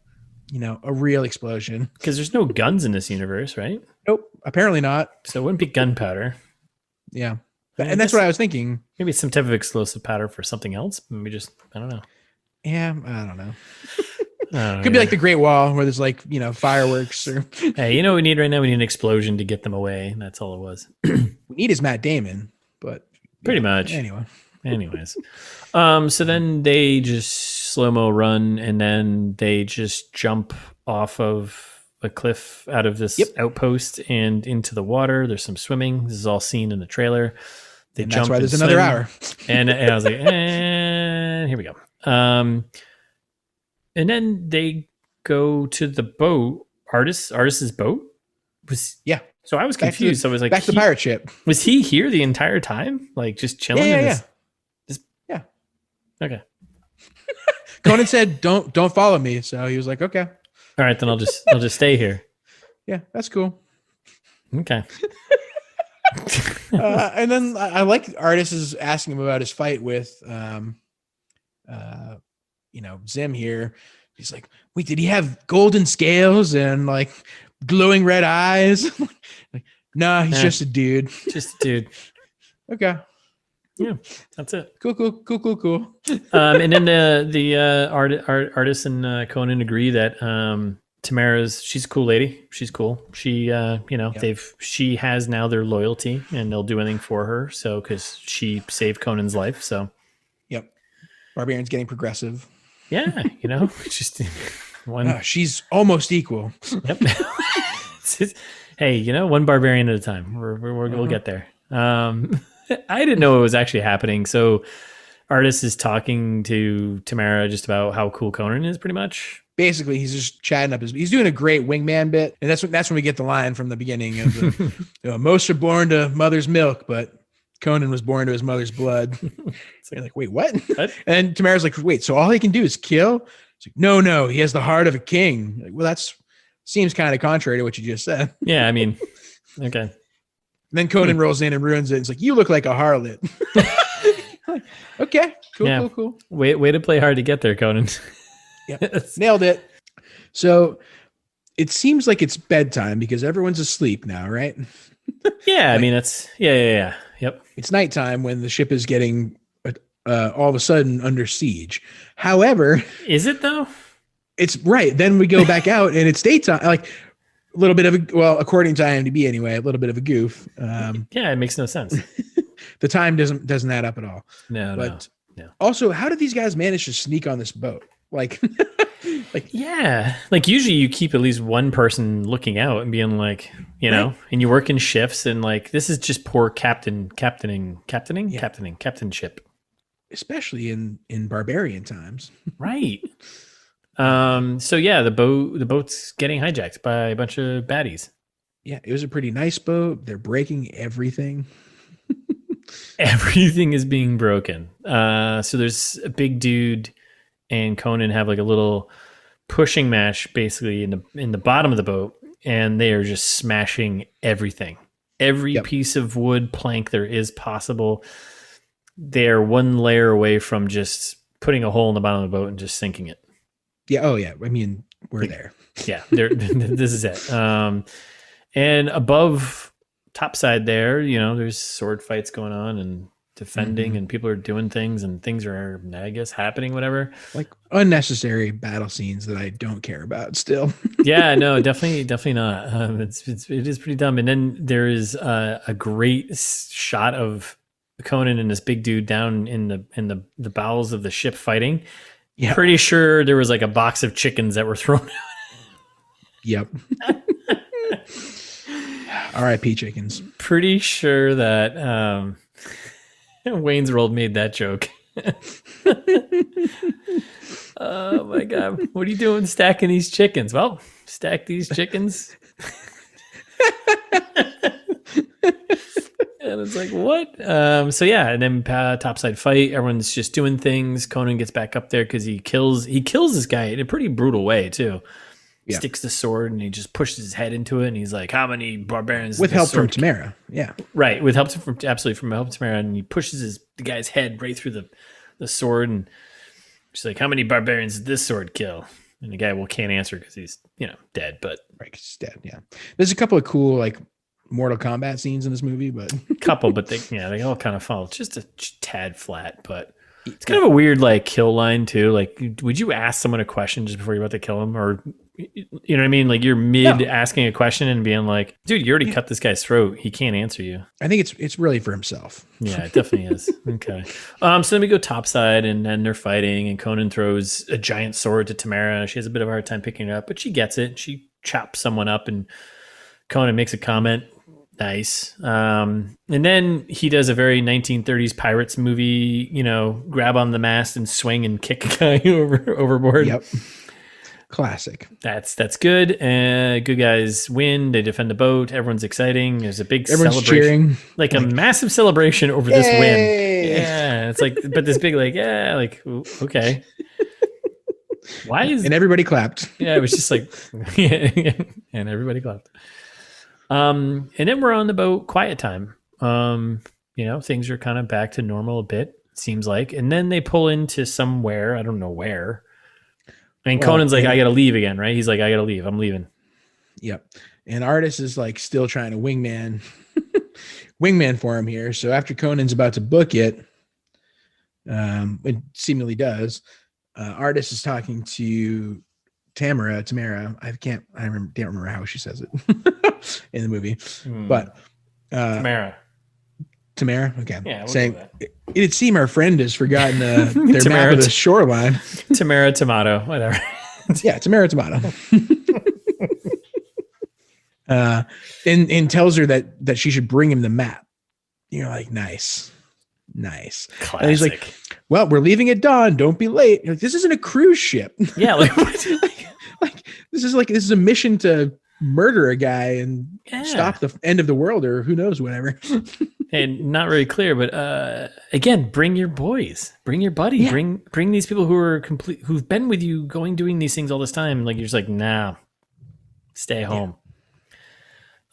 a real explosion." Because there's no guns in this universe, right? Nope, apparently not. So it wouldn't be gunpowder. Yeah, and that's what I was thinking. Maybe some type of explosive powder for something else. Maybe I don't know. Yeah, I don't know. Could be like the Great Wall where there's like, fireworks or. Hey, what we need right now? We need an explosion to get them away. That's all it was. We need is Matt Damon, but pretty much. Anyways. So then they just slow-mo run, and then they just jump off of a cliff out of this outpost and into the water. There's some swimming. This is all seen in the trailer. They jump. That's why there's another hour. And I was like, here we go. And then they go to the boat. Artist's boat was So I was confused. I was like, back to the pirate ship. Was he here the entire time, like just chilling? Yeah. Okay. Conan said, "Don't follow me." So he was like, "Okay, all right, then I'll just stay here." Yeah, that's cool. Okay. And then I like Artist is asking him about his fight with Zim here. He's like, wait, did he have golden scales and like glowing red eyes? Like, nah, he's just a dude. Just a dude. Okay. Yeah, that's it. Cool. And then the artist and Conan agree that she's a cool lady. She's cool. She she has now their loyalty, and they'll do anything for her. So because she saved Conan's life. So yep. Barbarian's getting progressive. Yeah, just one. She's almost equal. Yep. Hey, one barbarian at a time. We'll get there. I didn't know it was actually happening. So, Artist is talking to Tamara just about how cool Conan is, pretty much. Basically, he's just chatting up he's doing a great wingman bit, and that's when we get the line from the beginning of the most are born to mother's milk, but Conan was born to his mother's blood. It's You're like, wait, what? What? And Tamara's like, wait, so all he can do is kill? It's like, no, he has the heart of a king. Like, well, that's seems kind of contrary to what you just said. Yeah, I mean, okay. And then Conan rolls in and ruins it. It's like, you look like a harlot. Like, okay, cool. Way to play hard to get there, Conan. Yeah, nailed it. So it seems like it's bedtime because everyone's asleep now, right? Yeah, I mean, that's, yeah. Yep. It's nighttime when the ship is getting all of a sudden under siege. However, Is it though? it's right. Then we go back out and it's daytime. Like a little bit of a, well, according to IMDb anyway, a little bit of a goof. Yeah, it makes no sense. The time doesn't add up at all. No. Also, how did these guys manage to sneak on this boat? Like, Yeah, like usually you keep at least one person looking out and being like, you know, Right. and you work in shifts, and like this is just poor captaining, Yeah. captainship, especially in barbarian times. right? So yeah, the boat's getting hijacked by a bunch of baddies. Yeah, it was a pretty nice boat. They're breaking everything. Everything is being broken. So there's a big dude and Conan have like a little pushing match basically in the bottom of the boat, and they are just smashing everything. Every piece of wood plank there is possible. They're one layer away from just putting a hole in the bottom of the boat and just sinking it. Yeah. Oh yeah. I mean, we're there. Yeah, this is it. And above topside there, you know, there's sword fights going on and defending, and people are doing things, and things are, I guess, happening, whatever. Like unnecessary battle scenes that I don't care about still. Yeah, no, definitely not. It is pretty dumb. And then there is a great shot of Conan and this big dude down in the bowels of the ship fighting. Yeah. Pretty sure there was like a box of chickens that were thrown. Yep. R.I.P. chickens. Pretty sure that Wayne's World made that joke. Oh my god, what are you doing stacking these chickens? Well, stack these chickens. And it's like, what? So yeah, and then topside fight, everyone's just doing things. Conan gets back up there because he kills this guy in a pretty brutal way too. Yeah. Sticks the sword and he just pushes his head into it, and he's like, how many barbarians With does help this from sword Tamara. Yeah. Right, with help from help Tamara, and he pushes the guy's head right through the sword, and she's like, "How many barbarians did this sword kill?" And the guy can't answer because he's dead. But Right. 'Cause he's dead. Yeah. There's a couple of cool like Mortal Kombat scenes in this movie, but couple, but they all kind of fall just a tad flat. But it's kind of a weird like kill line too. Like, would you ask someone a question just before you're about to kill him, or you know what I mean? Like you're mid asking a question and being like, "Dude, you already cut this guy's throat. He can't answer you." I think it's really for himself. Yeah, it definitely is. Okay. So then we go topside, and then they're fighting, and Conan throws a giant sword to Tamara. She has a bit of a hard time picking it up, but she gets it. She chops someone up, and Conan makes a comment. Nice. And then he does a very 1930s Pirates movie, grab on the mast and swing and kick a guy overboard. Yep. Classic. That's good. Good guys win. They defend the boat. Everyone's exciting. There's a big Everyone's celebration, cheering. like a massive celebration over this win. Yay! Yeah, it's like, but this big, like, yeah, like, okay. Why is And everybody clapped. Yeah, it was just like, and everybody clapped. And then we're on the boat, quiet time. Things are kind of back to normal a bit, it seems like. And then they pull into somewhere, I don't know where. And Conan's like, I got to leave again, right? He's like, I got to leave. I'm leaving. Yep. And Artis is like still trying to wingman for him here. So after Conan's about to book it, it seemingly does, Artis is talking to Tamara. Can't remember how she says it in the movie, but Tamara. Okay. Yeah, we'll saying it'd seem our friend has forgotten their Tamara, map of the shoreline. Tamara Tomato, whatever. Yeah, Tamara Tomato. And tells her that she should bring him the map. You're like, nice. Classic. And he's like, well, we're leaving at dawn. Don't be late. You're like, this isn't a cruise ship. Yeah, like what? This is a mission to murder a guy and stop the end of the world, or who knows, whatever. and not very clear, but again, bring your boys, bring your buddy, Yeah. bring these people who are who've been with you, doing these things all this time. Like you're just like, nah, stay home.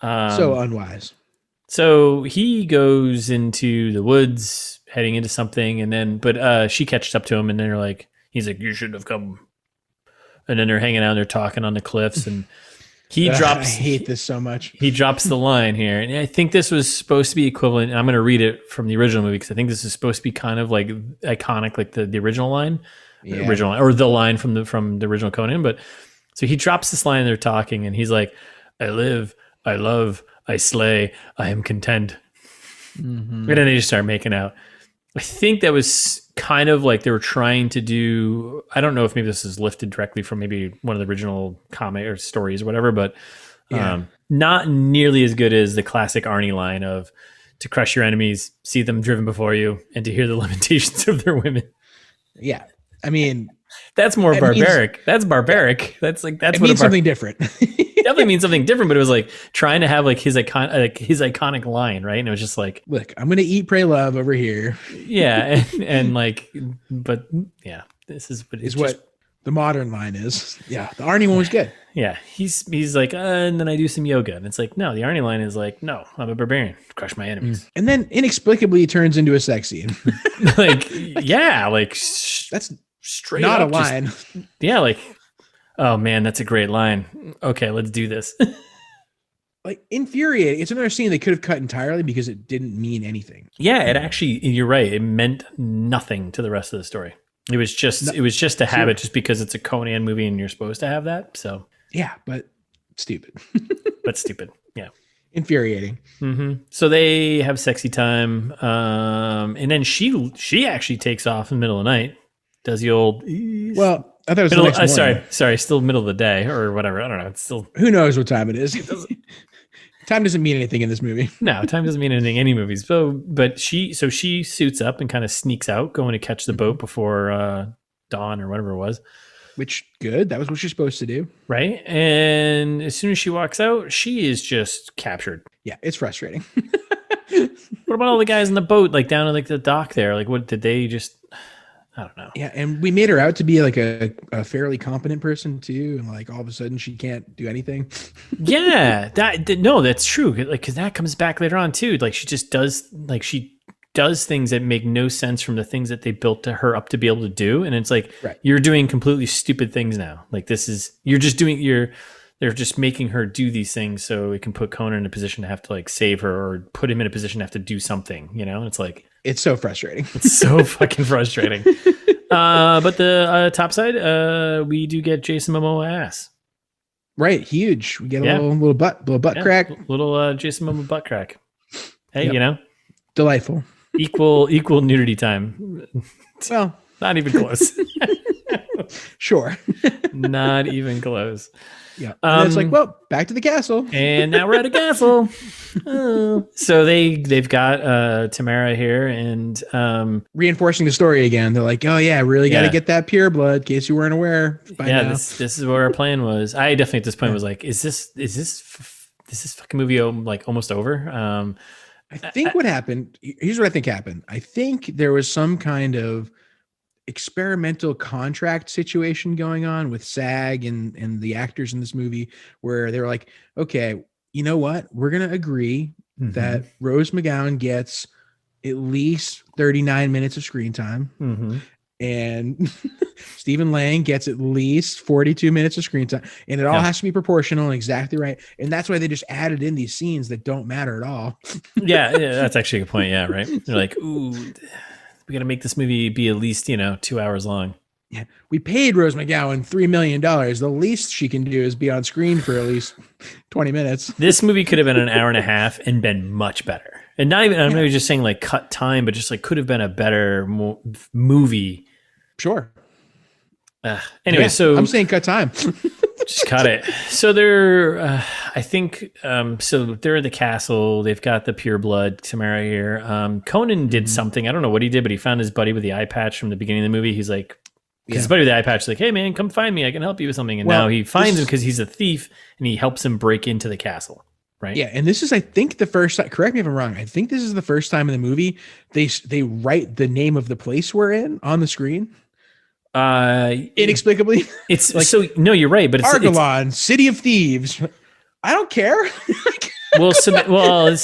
So unwise. So he goes into the woods, heading into something, and then, but she catches up to him, and then he's like, you shouldn't have come. And then they're hanging out, they're talking on the cliffs, and he drops. I hate this so much. He drops the line here, and I think this was supposed to be equivalent. And I'm going to read it from the original movie because I think this is supposed to be kind of like iconic, like the original line, or the line from the original Conan. But so he drops this line, and they're talking, and he's like, "I live, I love, I slay, I am content." And then they just start making out. I think that was kind of like they were trying to do. I don't know if maybe this is lifted directly from maybe one of the original comic or stories or whatever, but not nearly as good as the classic Arnie line of to crush your enemies, see them driven before you, and to hear the lamentations of their women. Yeah, I mean, that's more barbaric. That's barbaric. That's like it means something different. Definitely means something different, but it was like trying to have like his iconic line, right? And it was just like, look, I'm gonna eat, pray, love over here. Yeah, and like, but yeah, this is what the modern line is. Yeah, the Arnie one was good. Yeah, he's like, and then I do some yoga, and it's like, no, the Arnie line is like, no, I'm a barbarian, crush my enemies, and then inexplicably turns into a sex scene. Like, yeah, like that's straight not up, a line. Yeah, like, oh man, that's a great line. Okay, let's do this. Like infuriating. It's another scene they could have cut entirely because it didn't mean anything. Yeah, it actually, you're right. It meant nothing to the rest of the story. It was just to have it just because it's a Conan movie and you're supposed to have that. So yeah, but stupid. But stupid. Yeah. Infuriating. Mm-hmm. So they have sexy time, and then she actually takes off in the middle of the night. Does the old well? I thought it was the next morning. Sorry, still middle of the day or whatever. I don't know. It's still who knows what time it is. Time doesn't mean anything in this movie. No, time doesn't mean anything in any movies. But she suits up and kind of sneaks out, going to catch the boat before dawn or whatever it was. Which good. That was what you're supposed to do, right? And as soon as she walks out, she is just captured. Yeah, it's frustrating. What about all the guys in the boat, like down at like the dock there? Like, what did they just? I don't know. Yeah, and we made her out to be like a fairly competent person too, and like all of a sudden she can't do anything. Yeah, that's true. Like, because that comes back later on too. Like she just does things that make no sense from the things that they built her up to be able to do, and it's like you're doing completely stupid things now. Like they're just making her do these things so it can put Conan in a position to have to like save her or put him in a position to have to do something. You know, and it's like. It's so frustrating. It's so fucking frustrating. But the top side, we do get Jason Momoa ass. Right, huge. We get a little butt crack. Little Jason Momoa butt crack. Hey, you know, delightful. Equal nudity time. Well, not even close. Sure. Not even close. Yeah. And it's like, well, back to the castle. And now we're at a castle. So they've got Tamara here and reinforcing the story again. They're like, oh yeah, really got to get that pure blood in case you weren't aware. This is what our plan was. I definitely at this point was like, is this fucking movie like almost over? I think what happened, here's what I think happened. I think there was some kind of experimental contract situation going on with SAG and the actors in this movie where they were like, okay, you know what? We're going to agree that Rose McGowan gets at least 39 minutes of screen time and Stephen Lang gets at least 42 minutes of screen time, and it all has to be proportional and exactly right. And that's why they just added in these scenes that don't matter at all. yeah, that's actually a good point. Yeah, right. They're like, ooh, we got to make this movie be at least, 2 hours long. Yeah. We paid Rose McGowan $3 million. The least she can do is be on screen for at least 20 minutes. This movie could have been an hour and a half and been much better. And not even, I'm not just saying like cut time, but just like could have been a better movie. Sure. Anyway, so I'm saying cut time. Just cut it. So they're, I think, so they're at the castle. They've got the pure blood Tamara here. Conan did something. I don't know what he did, but he found his buddy with the eye patch from the beginning of the movie. He's like, his buddy with the eye patch is like, hey man, come find me. I can help you with something. And now he finds him because he's a thief and he helps him break into the castle. right? Yeah, and this is, I think, the first time. Correct me if I'm wrong. I think this is the first time in the movie they write the name of the place we're in on the screen inexplicably. It's Like, so no, you're right, but it's Argalon, City of Thieves. I don't care. so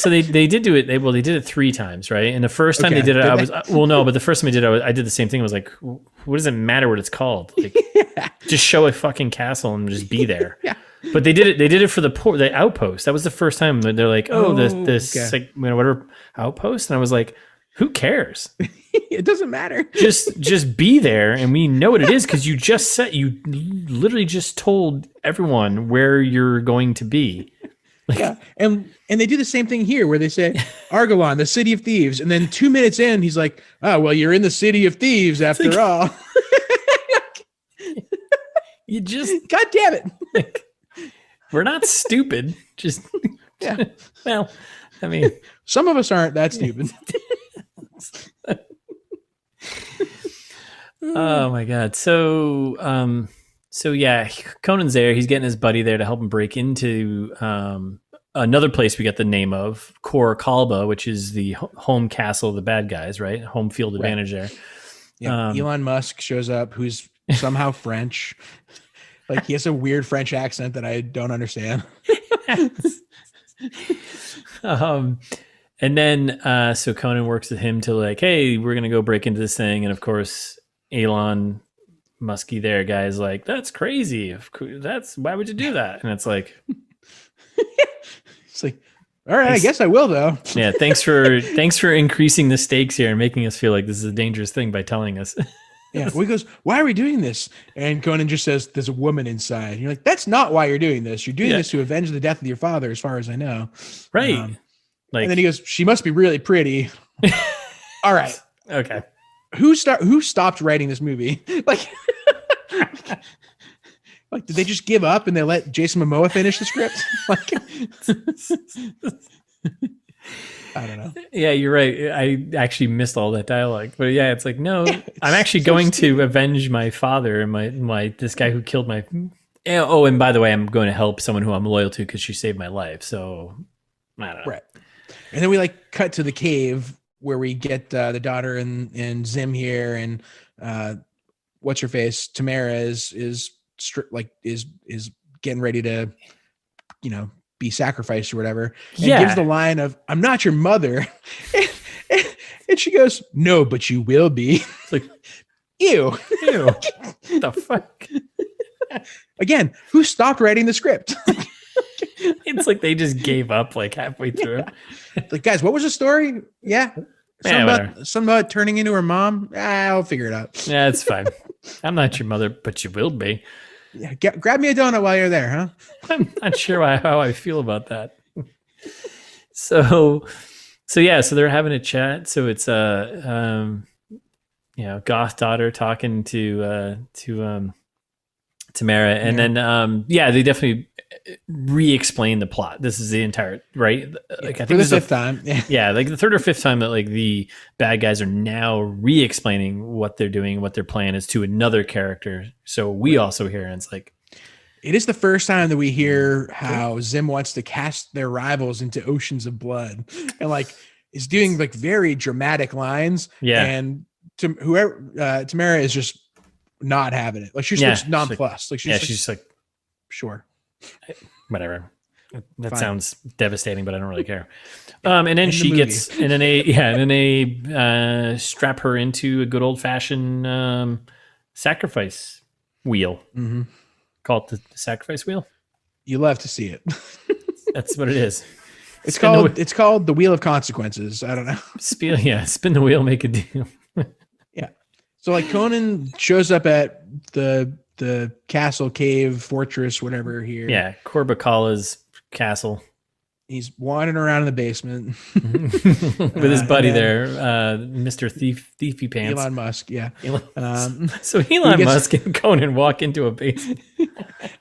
they did do it. They did it 3 times, right? And the first time Okay, they did it, did I they? was but the first time I did it, I did the same thing. I was like, what does it matter what it's called? Like, just show a fucking castle and just be there. Yeah. But they did it. They did it for the outpost. That was the first time that they're like, this okay. like, whatever outpost, and I was like, who cares? It doesn't matter. Just be there, and we know what it is because you literally just told everyone where you're going to be. Like, Yeah, and they do the same thing here where they say Argalon, the City of Thieves, and then 2 minutes in, he's like, "Oh, well, you're in the City of Thieves after all." you just God damn it! like, we're not stupid. Just Yeah. well, I mean, Some of us aren't that stupid. oh my god. So yeah, Conan's there. He's getting his buddy there to help him break into another place we get the name of, Cor Kalba, which is the home castle of the bad guys, right? Home field advantage there. Yeah, Elon Musk shows up, who's somehow French. Like, he has a weird French accent that I don't understand. And then so Conan works with him to like, hey, we're gonna go break into this thing, and of course Elon Muskie there guy's like, that's crazy. Why would you do that? And it's like, it's like, all right, I guess I will though. Yeah, thanks for increasing the stakes here and making us feel like this is a dangerous thing by telling us. Yeah. Well, he goes, why are we doing this? And Conan just says, there's a woman inside. And you're like, that's not why you're doing this. You're doing this to avenge the death of your father, as far as I know. Right. And then he goes, she must be really pretty. All right. Okay. Who stopped writing this movie? Like, did they just give up and they let Jason Momoa finish the script? Like, I don't know. Yeah, you're right. I actually missed all that dialogue. But yeah, it's like, no, I'm actually going to avenge my father and my this guy who killed my. Oh, and by the way, I'm going to help someone who I'm loyal to because she saved my life. So I don't know. Right. And then we like cut to the cave where we get the daughter and Zim here, and what's her face, Tamara is getting ready to, be sacrificed or whatever, and gives the line of, "I'm not your mother," and she goes, "No, but you will be." It's like, ew. what the fuck? Again, who stopped writing the script? It's like they just gave up like halfway through. Yeah. Like, guys, what was the story? Yeah. Something about turning into her mom. I'll figure it out. Yeah, it's fine. I'm not your mother, but you will be. Yeah, grab me a donut while you're there, huh? I'm not sure how I feel about that. So they're having a chat. So it's goth daughter talking to Tamara, and then they definitely re-explain the plot. This is the entire right. Like, I think this is the 5th time. Yeah, like the 3rd or 5th time that like the bad guys are now re-explaining what they're doing, what their plan is to another character. So we also hear, and it's like, it is the first time that we hear how Zim wants to cast their rivals into oceans of blood, and like is doing like very dramatic lines. Yeah, and Tamara is just not having it. Like, she's just nonplussed. Like, she's just like, sure, whatever. That sounds devastating, but I don't really care. And then she gets, and then they strap her into a good old fashioned sacrifice wheel. Mm-hmm. Call it the sacrifice wheel. You love to see it. That's what it is. It's called the Wheel of Consequences. I don't know. Spin the wheel, make a deal. Yeah. So like Conan shows up at the castle, cave, fortress, whatever here. Yeah, Corbacala's castle. He's wandering around in the basement with his buddy there, Mr. Thiefy Pants. Elon Musk, yeah. So Elon Musk and Conan walk into a basement.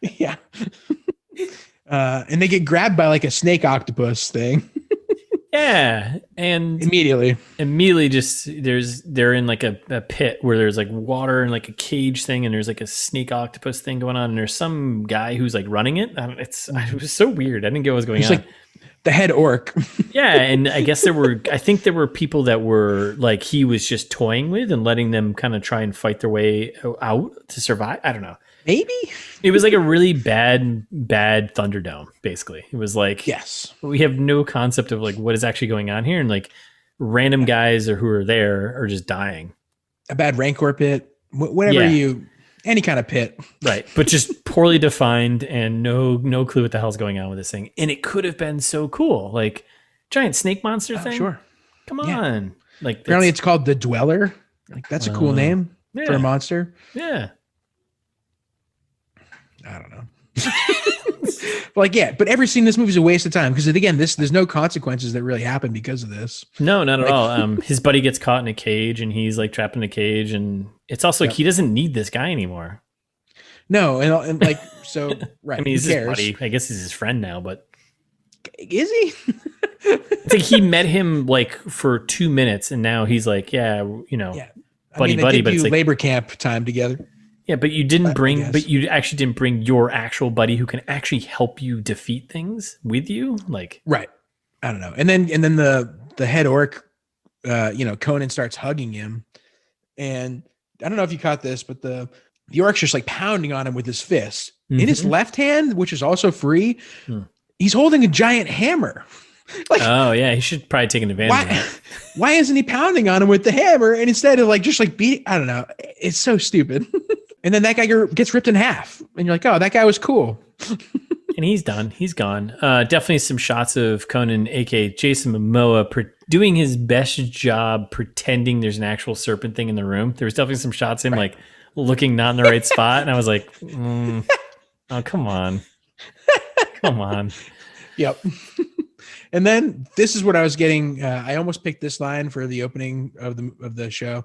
Yeah. And they get grabbed by like a snake octopus thing. Yeah, and Immediately. immediately just they're in like a pit where there's like water and like a cage thing, and there's like a snake octopus thing going on, and there's some guy who's like running it. It was so weird. I didn't get what was going He's on. like the head orc. Yeah, and I think there were people that were like he was just toying with and letting them kind of try and fight their way out to survive. I don't know. Maybe. It was like a really bad Thunderdome. Basically, it was like Yes. we have no concept of like what is actually going on here, and like random guys or who are there are just dying. A bad rancor pit. Whatever any kind of pit. Right, but just poorly defined and no clue what the hell's going on with this thing. And it could have been so cool, like giant snake monster thing. Sure. Come on, like Apparently it's called the Dweller. Like that's a cool name for a monster. Yeah, I don't know. But every scene in this movie is a waste of time because again, there's no consequences that really happen because of this. no, not at all. His buddy gets caught in a cage and he's like trapped in a cage, and it's also like he doesn't need this guy anymore. No, and like so, right? I mean, he's his buddy. I guess he's his friend now, but is he? it's like he met him like for 2 minutes, and now he's like, buddy, buddy. But it's like labor camp time together. Yeah, but you actually didn't bring your actual buddy who can actually help you defeat things with you. Like, right. I don't know. And then the head orc, Conan starts hugging him, and I don't know if you caught this, but the orc's just like pounding on him with his fist. In his left hand, which is also free, he's holding a giant hammer. Like, oh yeah, he should probably take advantage of that. Why isn't he pounding on him with the hammer and instead of like just like beating? I don't know. It's so stupid. And then that guy gets ripped in half, and you're like, oh, that guy was cool. And he's done. He's gone. Definitely some shots of Conan, aka Jason Momoa, doing his best job pretending there's an actual serpent thing in the room. There was definitely some shots of him like looking not in the right spot, and I was like, oh, come on. Come on. Yep. And then this is what I was getting. I almost picked this line for the opening of the show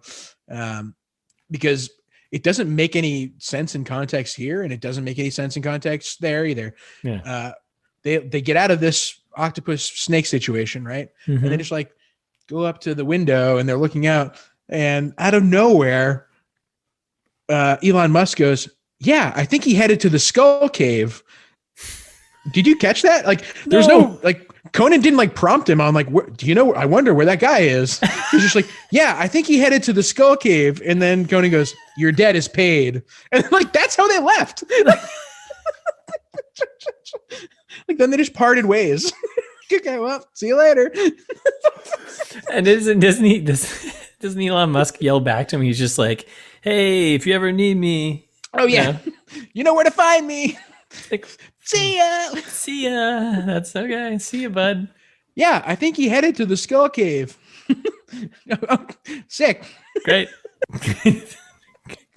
because it doesn't make any sense in context here, and it doesn't make any sense in context there either. Yeah. They get out of this octopus snake situation, right? And they just like go up to the window and they're looking out, and out of nowhere, Elon Musk goes, "Yeah, I think he headed to the Skull Cave." Did you catch that? Like, there's no like Conan didn't like prompt him on like, do you know? I wonder where that guy is. He's just like, yeah, I think he headed to the Skull Cave, and then Conan goes, "Your debt is paid," and like that's how they left. Like then they just parted ways. Okay, well, see you later. And doesn't Elon Musk yell back to him? He's just like, "Hey, if you ever need me, oh yeah, you know where to find me." Like, see ya. See ya. That's okay. See ya, bud. Yeah, I think he headed to the Skull Cave. Sick. Great.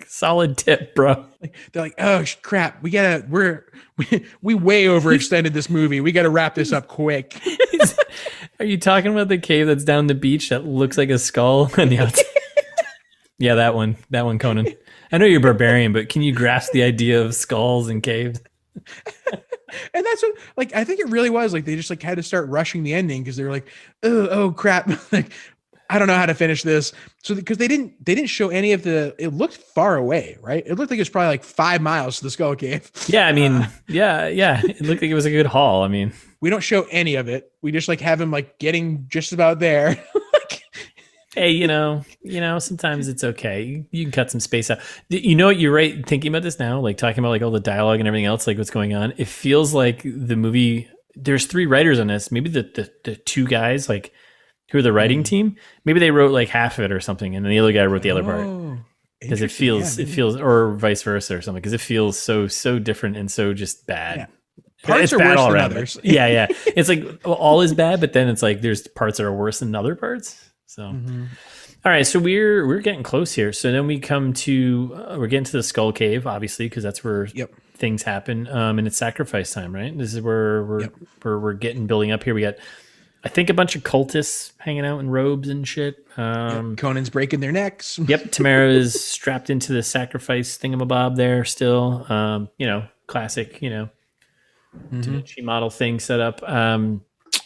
Solid tip, bro. They're like, oh crap, we way overextended this movie. We gotta wrap this up quick. Are you talking about the cave that's down the beach that looks like a skull on the outside? Yeah, that one, Conan. I know you're a barbarian, but can you grasp the idea of skulls and caves? And that's what, like, I think it really was like they just like had to start rushing the ending because they were like, oh crap, like I don't know how to finish this. So because they didn't show any of it looked far away, right? It looked like it was probably like 5 miles to the Skull Cave. Yeah, I mean, yeah, it looked like it was a good haul. I mean, we don't show any of it. We just like have him like getting just about there. Hey, you know, sometimes it's okay. You can cut some space out. You know what? You're right. Thinking about this now, like talking about like all the dialogue and everything else, like what's going on. It feels like the movie. There's 3 writers on this. Maybe the 2 guys, like who are the writing team. Maybe they wrote like half of it or something, and then the other guy wrote the other part. Because it feels, or vice versa or something. Because it feels so different and so just bad. Yeah. Parts are worse than others. Yeah. It's like all is bad, but then it's like there's parts that are worse than other parts. So, all right. So we're getting close here. So then we come to we're getting to the Skull Cave, obviously, because that's where things happen. And it's sacrifice time, right? This is where we're getting building up here. We got, I think, a bunch of cultists hanging out in robes and shit. Conan's breaking their necks. Yep. Tamara is strapped into the sacrifice thingamabob there still. Classic, Da Vinci model thing set up.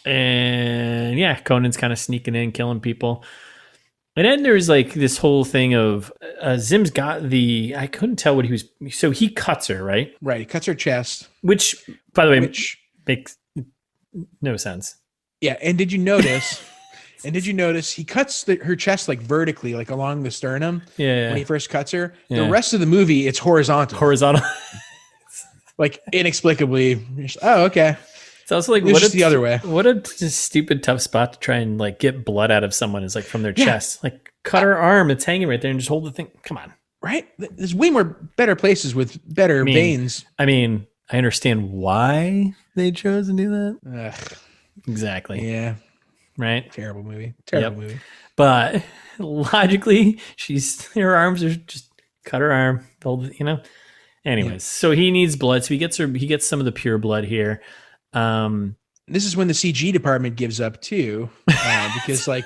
And yeah, Conan's kind of sneaking in, killing people. And then there's like this whole thing of Zim's got I couldn't tell what he was. So he cuts her, right? Right. He cuts her chest. Which, by the way, Which, makes no sense. yeah. And did you notice? He cuts her chest like vertically, like along the sternum. Yeah. When he first cuts her. Yeah. The rest of the movie, it's horizontal. Like inexplicably. Oh, okay. It's also like what the other way. What a just stupid tough spot to try and like get blood out of someone is like from their chest. Like cut her arm, it's hanging right there, and just hold the thing. Come on, right? There's way more better places with better veins. I mean, I understand why they chose to do that. Ugh. Exactly. Yeah. Right. Terrible movie. Movie. But logically, her arms are just cut her arm. Anyways, so he needs blood. So he gets some of the pure blood here. This is when the CG department gives up too, because like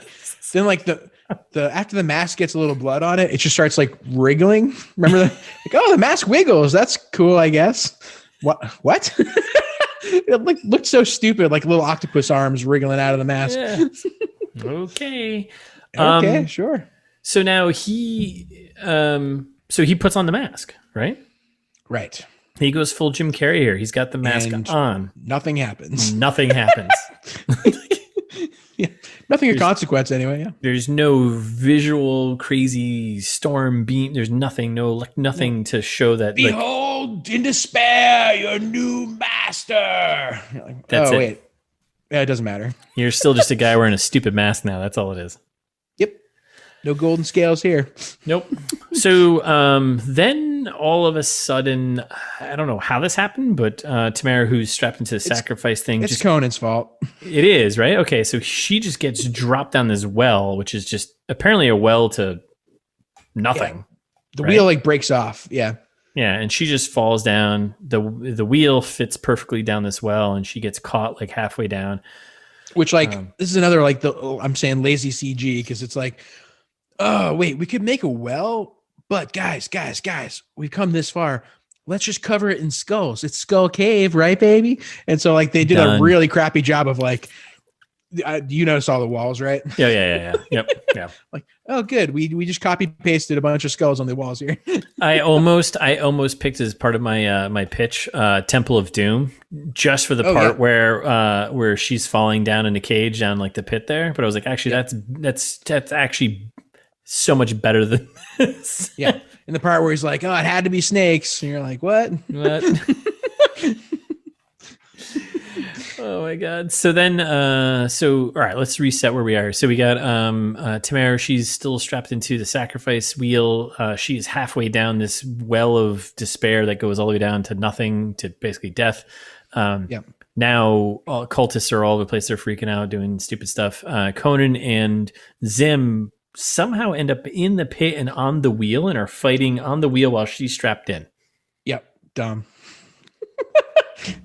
then like the after the mask gets a little blood on it, it just starts like wriggling. Remember that? Like, oh, the mask wiggles. That's cool, I guess. What? It looked so stupid, like little octopus arms wriggling out of the mask. Yeah. Okay. Okay, sure. So now he puts on the mask, right? Right. He goes full Jim Carrey here. He's got the mask on. Nothing happens. Nothing happens. Yeah. Nothing of consequence anyway. Yeah. There's no visual crazy storm beam. There's nothing. Nothing to show that. Behold, in despair, your new master. Like, that's it. Wait. Yeah, it doesn't matter. You're still just a guy wearing a stupid mask now. That's all it is. Yep. No golden scales here. Nope. So then all of a sudden, I don't know how this happened, but Tamara, who's strapped into the sacrifice thing. It's Conan's fault. It is, right? Okay, so she just gets dropped down this well, which is just apparently a well to nothing. Yeah. The wheel like breaks off. Yeah. Yeah, and she just falls down. The wheel fits perfectly down this well, and she gets caught like halfway down. Which this is another like I'm saying lazy CG because it's like, oh wait, we could make a well, but guys, we've come this far. Let's just cover it in skulls. It's Skull Cave, right, baby? And so like they did a really crappy job of like, you notice all the walls, right? Yeah. Yep. Yeah. Like, oh, good. We just copy pasted a bunch of skulls on the walls here. I almost picked as part of my my pitch, Temple of Doom, just for the part where she's falling down in a cage down like the pit there. But I was like, actually, that's actually so much better than this. Yeah. And the part where he's like, oh, it had to be snakes. And you're like, what? Oh my God. So then, all right, let's reset where we are. So we got Tamara. She's still strapped into the sacrifice wheel. She is halfway down this well of despair that goes all the way down to nothing, to basically death. Now cultists are all over the place. They're freaking out, doing stupid stuff. Conan and Zim somehow end up in the pit and on the wheel and are fighting on the wheel while she's strapped in. Yep. Dumb.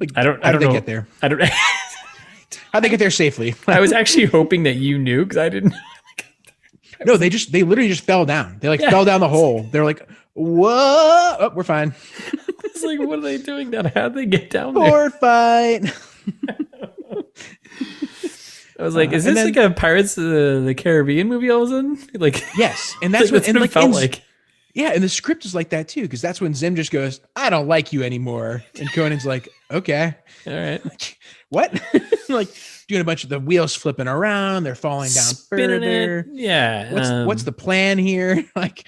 Like, How did they get there? How'd they get there safely? I was actually hoping that you knew because I didn't. No, they literally just fell down. They fell down the hole. They're like, whoa, oh, we're fine. It's like, what are they doing now? How'd they get down there? Fine. I was like, is this like a Pirates of the Caribbean movie all of a sudden? Like, yes. And that's what it felt like. Yeah, and the script is like that too, because that's when Zim just goes, I don't like you anymore. And Conan's like, okay. All right. Like, what? Like doing a bunch of the wheels flipping around, they're falling down spinning further. It. Yeah. What's the plan here? Like,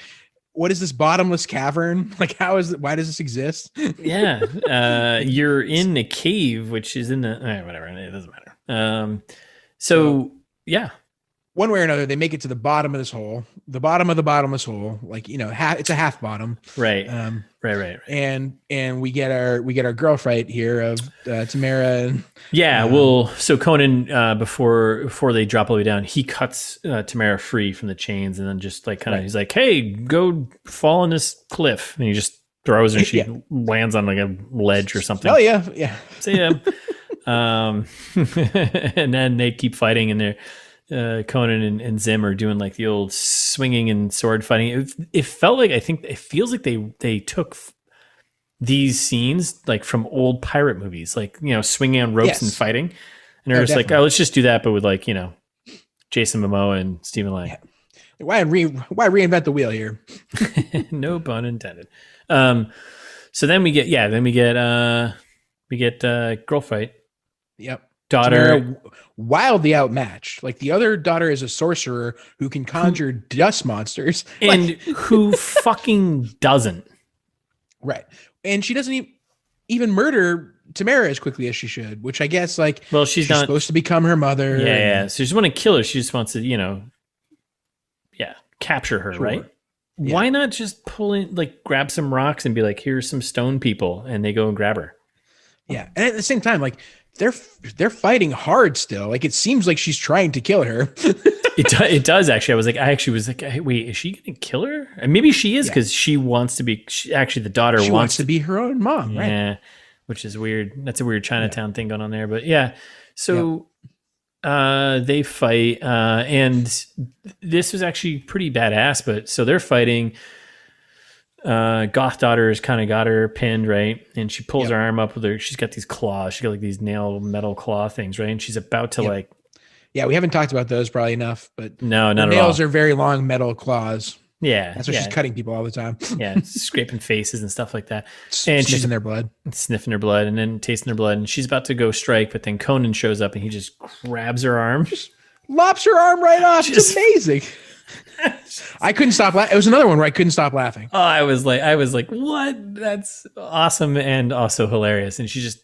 what is this bottomless cavern? Like, why does this exist? Yeah. You're in a cave, which is in the whatever, it doesn't matter. So yeah. One way or another, they make it to the bottom of this hole, the bottom of the bottomless hole. Like, it's a half bottom. Right. Right. And we get our girl fight here of Tamara. And, so Conan, before they drop all the way down, he cuts Tamara free from the chains and then just like he's like, hey, go fall on this cliff. And he just throws her and she lands on like a ledge or something. Oh yeah. Yeah. So yeah. And then they keep fighting and they're, Conan and Zim are doing like the old swinging and sword fighting. It felt like, it feels like they took these scenes like from old pirate movies, like, swinging on ropes and fighting. And they're just like, definitely. oh, let's just do that, but with like, Jason Momoa and Stephen Lang. Yeah. Why reinvent the wheel here? No pun intended. So then we get girl fight. Yep. Daughter. Tamara wildly outmatched. Like the other daughter is a sorcerer who can conjure dust monsters. And who fucking doesn't? Right. And she doesn't even murder Tamara as quickly as she should, which I guess she's not supposed to become her mother. Yeah. So she doesn't want to kill her. She just wants to, capture her, sure. Right? Yeah. Why not just grab some rocks and be like, here's some stone people, and they go and grab her? Yeah. And at the same time, they're fighting hard still. Like it seems like she's trying to kill her. It does actually. I actually was like, hey, wait, is she gonna kill her? And maybe she is because she wants to be. The daughter wants to be her own mom, right? Yeah, which is weird. That's a weird Chinatown thing going on there. But yeah, so they fight, and this was actually pretty badass. But so they're fighting. Goth daughter has kind of got her pinned, right? And she pulls her arm up with her. She's got these claws. She got like these metal claw things, right? And she's about to Yeah, we haven't talked about those probably enough, but no, not nails at all. are very long metal claws. Yeah, that's why she's cutting people all the time. Yeah, scraping faces and stuff like that, and she's sniffing their blood, and then tasting their blood. And she's about to go strike, but then Conan shows up and he just grabs her arm, just lops her arm right off. It's amazing. I couldn't stop laughing. It was another one where I couldn't stop laughing. Oh, I was like, what? That's awesome and also hilarious. And she just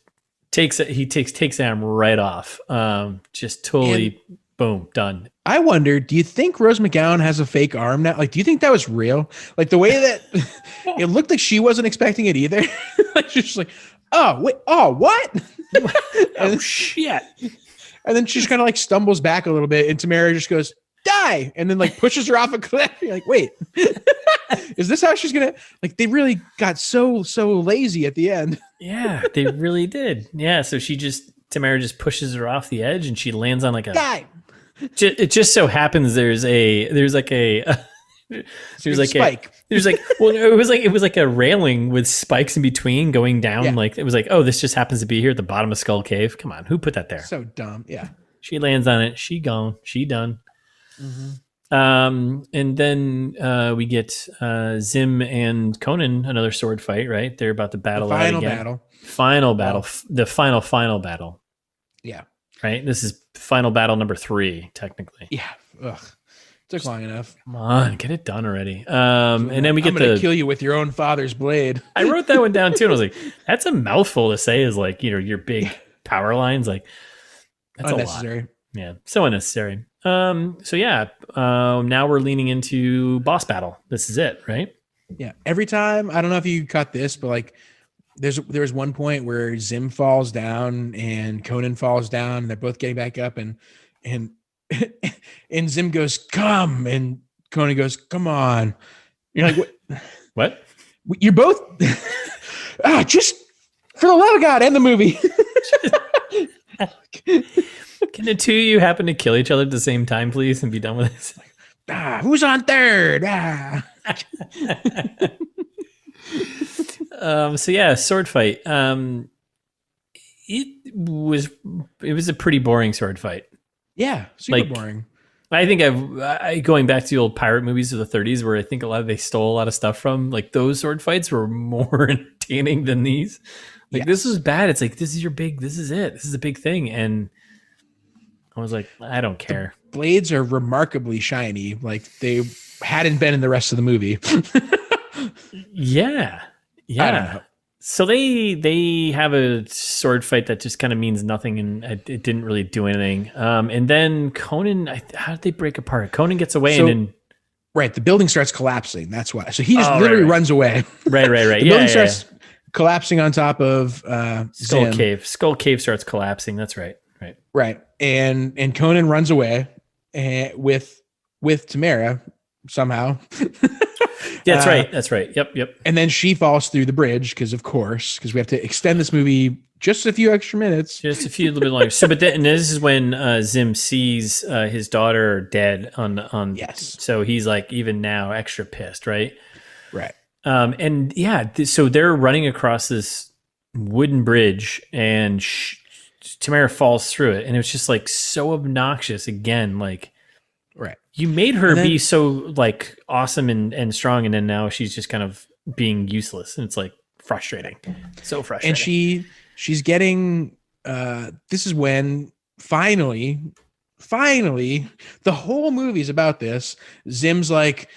takes him right off. Just totally boom, done. I wonder, do you think Rose McGowan has a fake arm now? Like, do you think that was real? Like the way that it looked like she wasn't expecting it either. Like she's just like, oh wait, oh what? Oh shit. And then she just kind of stumbles back a little bit, and Tamara just goes, die, and then pushes her off a cliff. You're like, wait, is this how she's gonna they really got so lazy at the end? Yeah, they really did. Yeah, so Tamara just pushes her off the edge and she lands on a die. It just so happens there's a spike. It was like a railing with spikes in between going down. Yeah. It was like, oh, this just happens to be here at the bottom of Skull Cave. Come on, who put that there? So dumb. Yeah. She lands on it. She gone. She done. Mm-hmm. And then we get Zim and Conan, another sword fight, right? They're about to battle out again. Final battle. The final battle. Yeah. Right? This is final battle number 3, technically. Yeah. Ugh. Took long enough. Come on, get it done already. And then we get I'm gonna kill you with your own father's blade. I wrote that one down too, and I was like, that's a mouthful to say, is your big power lines. That's unnecessary. A lot. Yeah, so unnecessary. Now we're leaning into boss battle. This is it, right? Yeah. Every time, I don't know if you caught this, but there was one point where Zim falls down and Conan falls down, and they're both getting back up, and and Zim goes, come, and Conan goes, come on. You're like, what? You're both just for the love of God, end the movie. Can the two of you happen to kill each other at the same time, please, and be done with this? Who's on third? Sword fight. It was a pretty boring sword fight. Yeah, super boring. I think I going back to the old pirate movies of the 30s, where I think they stole a lot of stuff from. Those sword fights were more entertaining than these. This was bad. It's this is it. This is a big thing. And I was like, I don't care. The blades are remarkably shiny. They hadn't been in the rest of the movie. Yeah. I don't know. So they have a sword fight that just kind of means nothing, and it didn't really do anything. And then Conan, how did they break apart? Conan gets away, and then right, the building starts collapsing. That's why. So he just literally runs away. Right. The building starts collapsing on top of Skull Cave. Skull Cave starts collapsing. That's right. Right. And Conan runs away with Tamara somehow. That's right. Yep. And then she falls through the bridge because we have to extend this movie just a few extra minutes. Just a few little bit longer. So, and this is when Zim sees his daughter dead on. Yes. So he's even now extra pissed, right? Right. So they're running across this wooden bridge, and Tamara falls through it, and it was just like so obnoxious again. Like, Right. you made her And then- be so like awesome and strong, and then now she's just kind of being useless, and it's like frustrating, so frustrating. And she's getting this is when finally the whole movie's about this. Zim's like,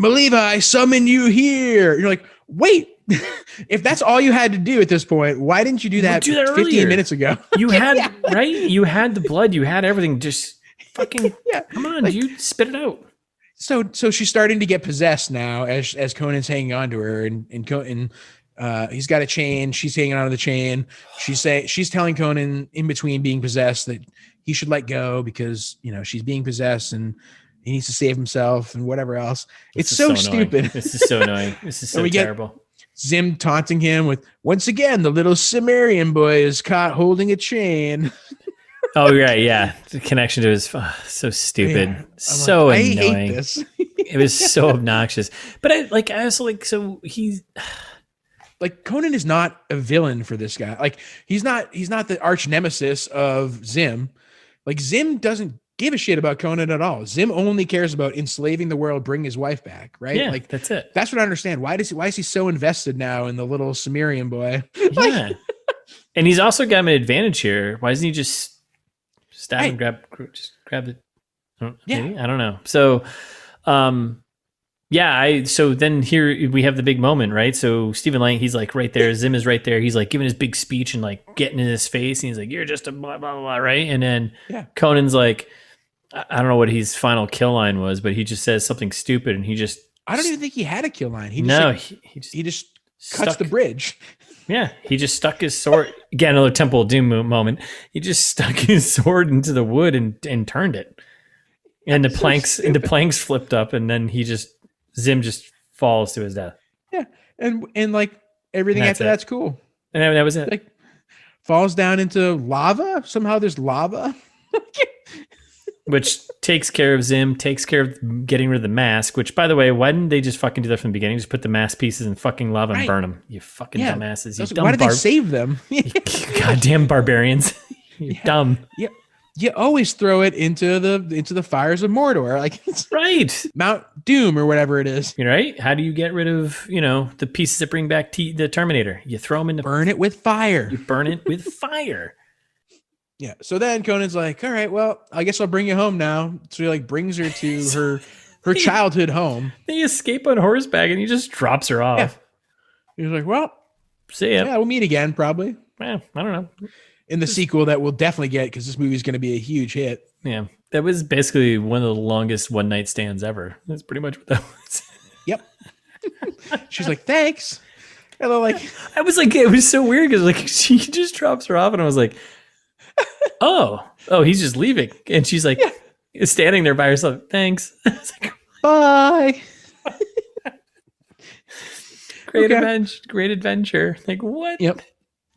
Maliva, I summon you here. You're like, wait, if that's all you had to do at this point, why didn't you do that, 15 earlier. minutes ago? You had right, you had the blood, you had everything. Just fucking come on, Like, dude, spit it out. So she's starting to get possessed now as Conan's hanging on to her, and he's got a chain. She's hanging onto the chain. She's telling Conan in between being possessed that he should let go because she's being possessed and he needs to save himself and whatever else. It's so stupid. This is so annoying. This is so terrible. Zim taunting him with, once again, the little Cimmerian boy is caught holding a chain. Oh, right. Yeah. The connection to his, so stupid. Yeah. So like, annoying. I hate this. It was so obnoxious. But I also like, so he's like, Conan is not a villain for this guy. Like, he's not the arch nemesis of Zim. Like, Zim doesn't give a shit about Conan at all. Zim only cares about enslaving the world, bring his wife back, right? Yeah, like that's it. That's what I understand. Why is he so invested now in the little Cimmerian boy? Yeah. And he's also got an advantage here. Why doesn't he just stab and grab it? Maybe? I don't know. So, so then here we have the big moment, right? So Stephen Lang, he's like right there. Zim is right there. He's like giving his big speech and like getting in his face. And he's like, you're just a blah, blah, blah, right? And then Conan's like, I don't know what his final kill line was, but he just says something stupid, and he just. I don't even think he had a kill line. He just cuts the bridge. Yeah, he just stuck his sword. Again, another Temple of Doom moment. He just stuck his sword into the wood and turned it, and the planks flipped up, and then Zim just falls to his death. Yeah, and like everything after that's cool. And that was it. Like, falls down into lava. Somehow there's lava. Which takes care of Zim, takes care of getting rid of the mask, which, by the way, why didn't they just fucking do that from the beginning? Just put the mask pieces in fucking lava and burn them. You fucking dumbasses. You dumb why did they save them? Goddamn barbarians. You're dumb. Yeah. You always throw it into the fires of Mordor. Like, right. Mount Doom or whatever it is. You're right. How do you get rid of, the pieces that bring back the Terminator? You throw them in burn it with fire. You burn it with fire. Yeah. So then Conan's like, all right, well, I guess I'll bring you home now. So he like brings her to her childhood home. They escape on horseback and he just drops her off. Yeah. He's like, well, see ya. Yeah, we'll meet again probably. Yeah, I don't know. In the sequel that we'll definitely get because this movie is going to be a huge hit. Yeah. That was basically one of the longest one night stands ever. That's pretty much what that was. Yep. She's like, thanks. And I'm like, I was like, it was so weird because like she just drops her off and I was like, oh, he's just leaving. And she's like standing there by herself. Thanks. I was like, bye. Great adventure. Like, what? Yep.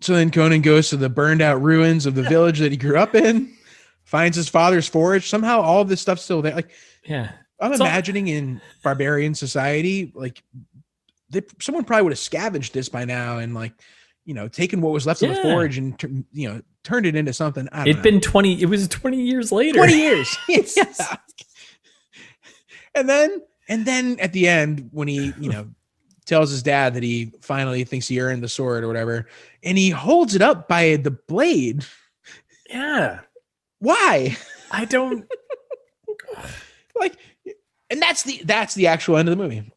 So then Conan goes to the burned out ruins of the village that he grew up in, finds his father's forge. Somehow all of this stuff's still there. Like, I'm imagining in barbarian society, like someone probably would have scavenged this by now and like, taken what was left of the forge and turned it into something. It was 20 years later. 20 years. Yes. And then at the end, when he, tells his dad that he finally thinks he earned the sword or whatever, and he holds it up by the blade. Yeah. Why? I don't like, and that's the actual end of the movie.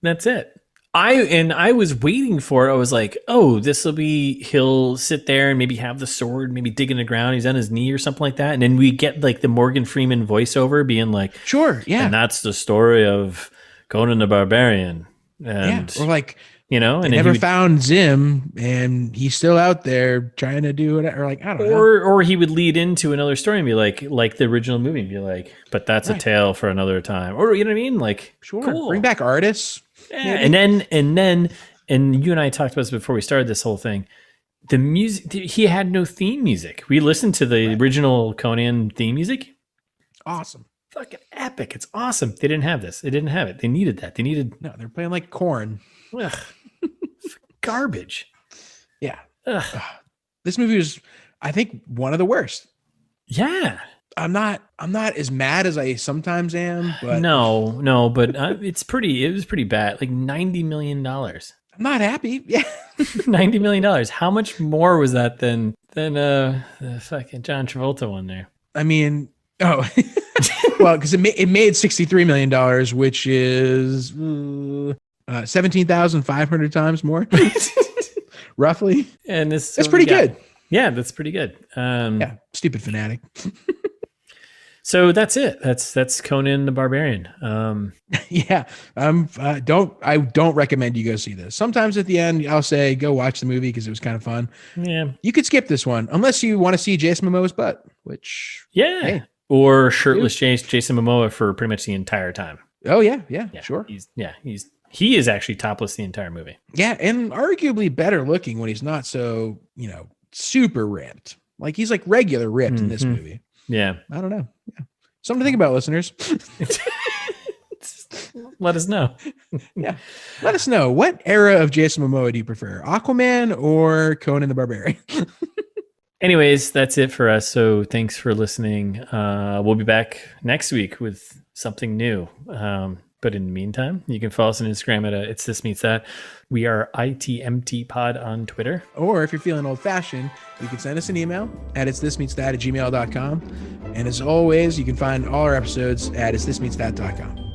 That's it. I was waiting for it. I was like, oh, this will be, he'll sit there and maybe have the sword, maybe dig in the ground. He's on his knee or something like that. And then we get like the Morgan Freeman voiceover being like, sure. Yeah. And that's the story of Conan the Barbarian. And, or like, and never found Zim and he's still out there trying to do it. Or like, I don't know. Or he would lead into another story and be like the original movie and be like, but that's a tale for another time. Or, you know what I mean? Like, sure. Cool. Bring back artists. Yeah. And you and I talked about this before we started this whole thing. The music, he had no theme music. We listened to the original Conan theme music. Awesome. Fucking epic. It's awesome. They didn't have this. They didn't have it. They needed that. No, they're playing like Korn. Ugh. Garbage. Yeah. Ugh. This movie was, I think one of the worst. Yeah. I'm not as mad as I sometimes am, but No, but it was pretty bad. Like $90 million. I'm not happy. Yeah. $90 million. How much more was that than the fucking John Travolta one there? I mean, well, because it made $63 million, which is 17,500 times more, roughly. And that's pretty good. Yeah, that's pretty good. Yeah, stupid fanatic. So that's it. That's Conan the Barbarian. Yeah, I don't recommend you go see this. Sometimes at the end, I'll say go watch the movie because it was kind of fun. Yeah, you could skip this one unless you want to see Jason Momoa's butt, which hey. Or shirtless Jason Momoa for pretty much the entire time. Oh yeah, sure. He is actually topless the entire movie. Yeah, and arguably better looking when he's not so super ripped. Like he's like regular ripped in this movie. Yeah. I don't know. Yeah. Something to think about, listeners. Let us know. Yeah. Let us know. What era of Jason Momoa do you prefer? Aquaman or Conan the Barbarian? Anyways, that's it for us. So thanks for listening. We'll be back next week with something new. But in the meantime, you can follow us on Instagram at It's This Meets That. We are ITMT Pod on Twitter. Or if you're feeling old fashioned, you can send us an email at itsthismeetsthat@gmail.com. And as always, you can find all our episodes at itsthismeetsthat.com.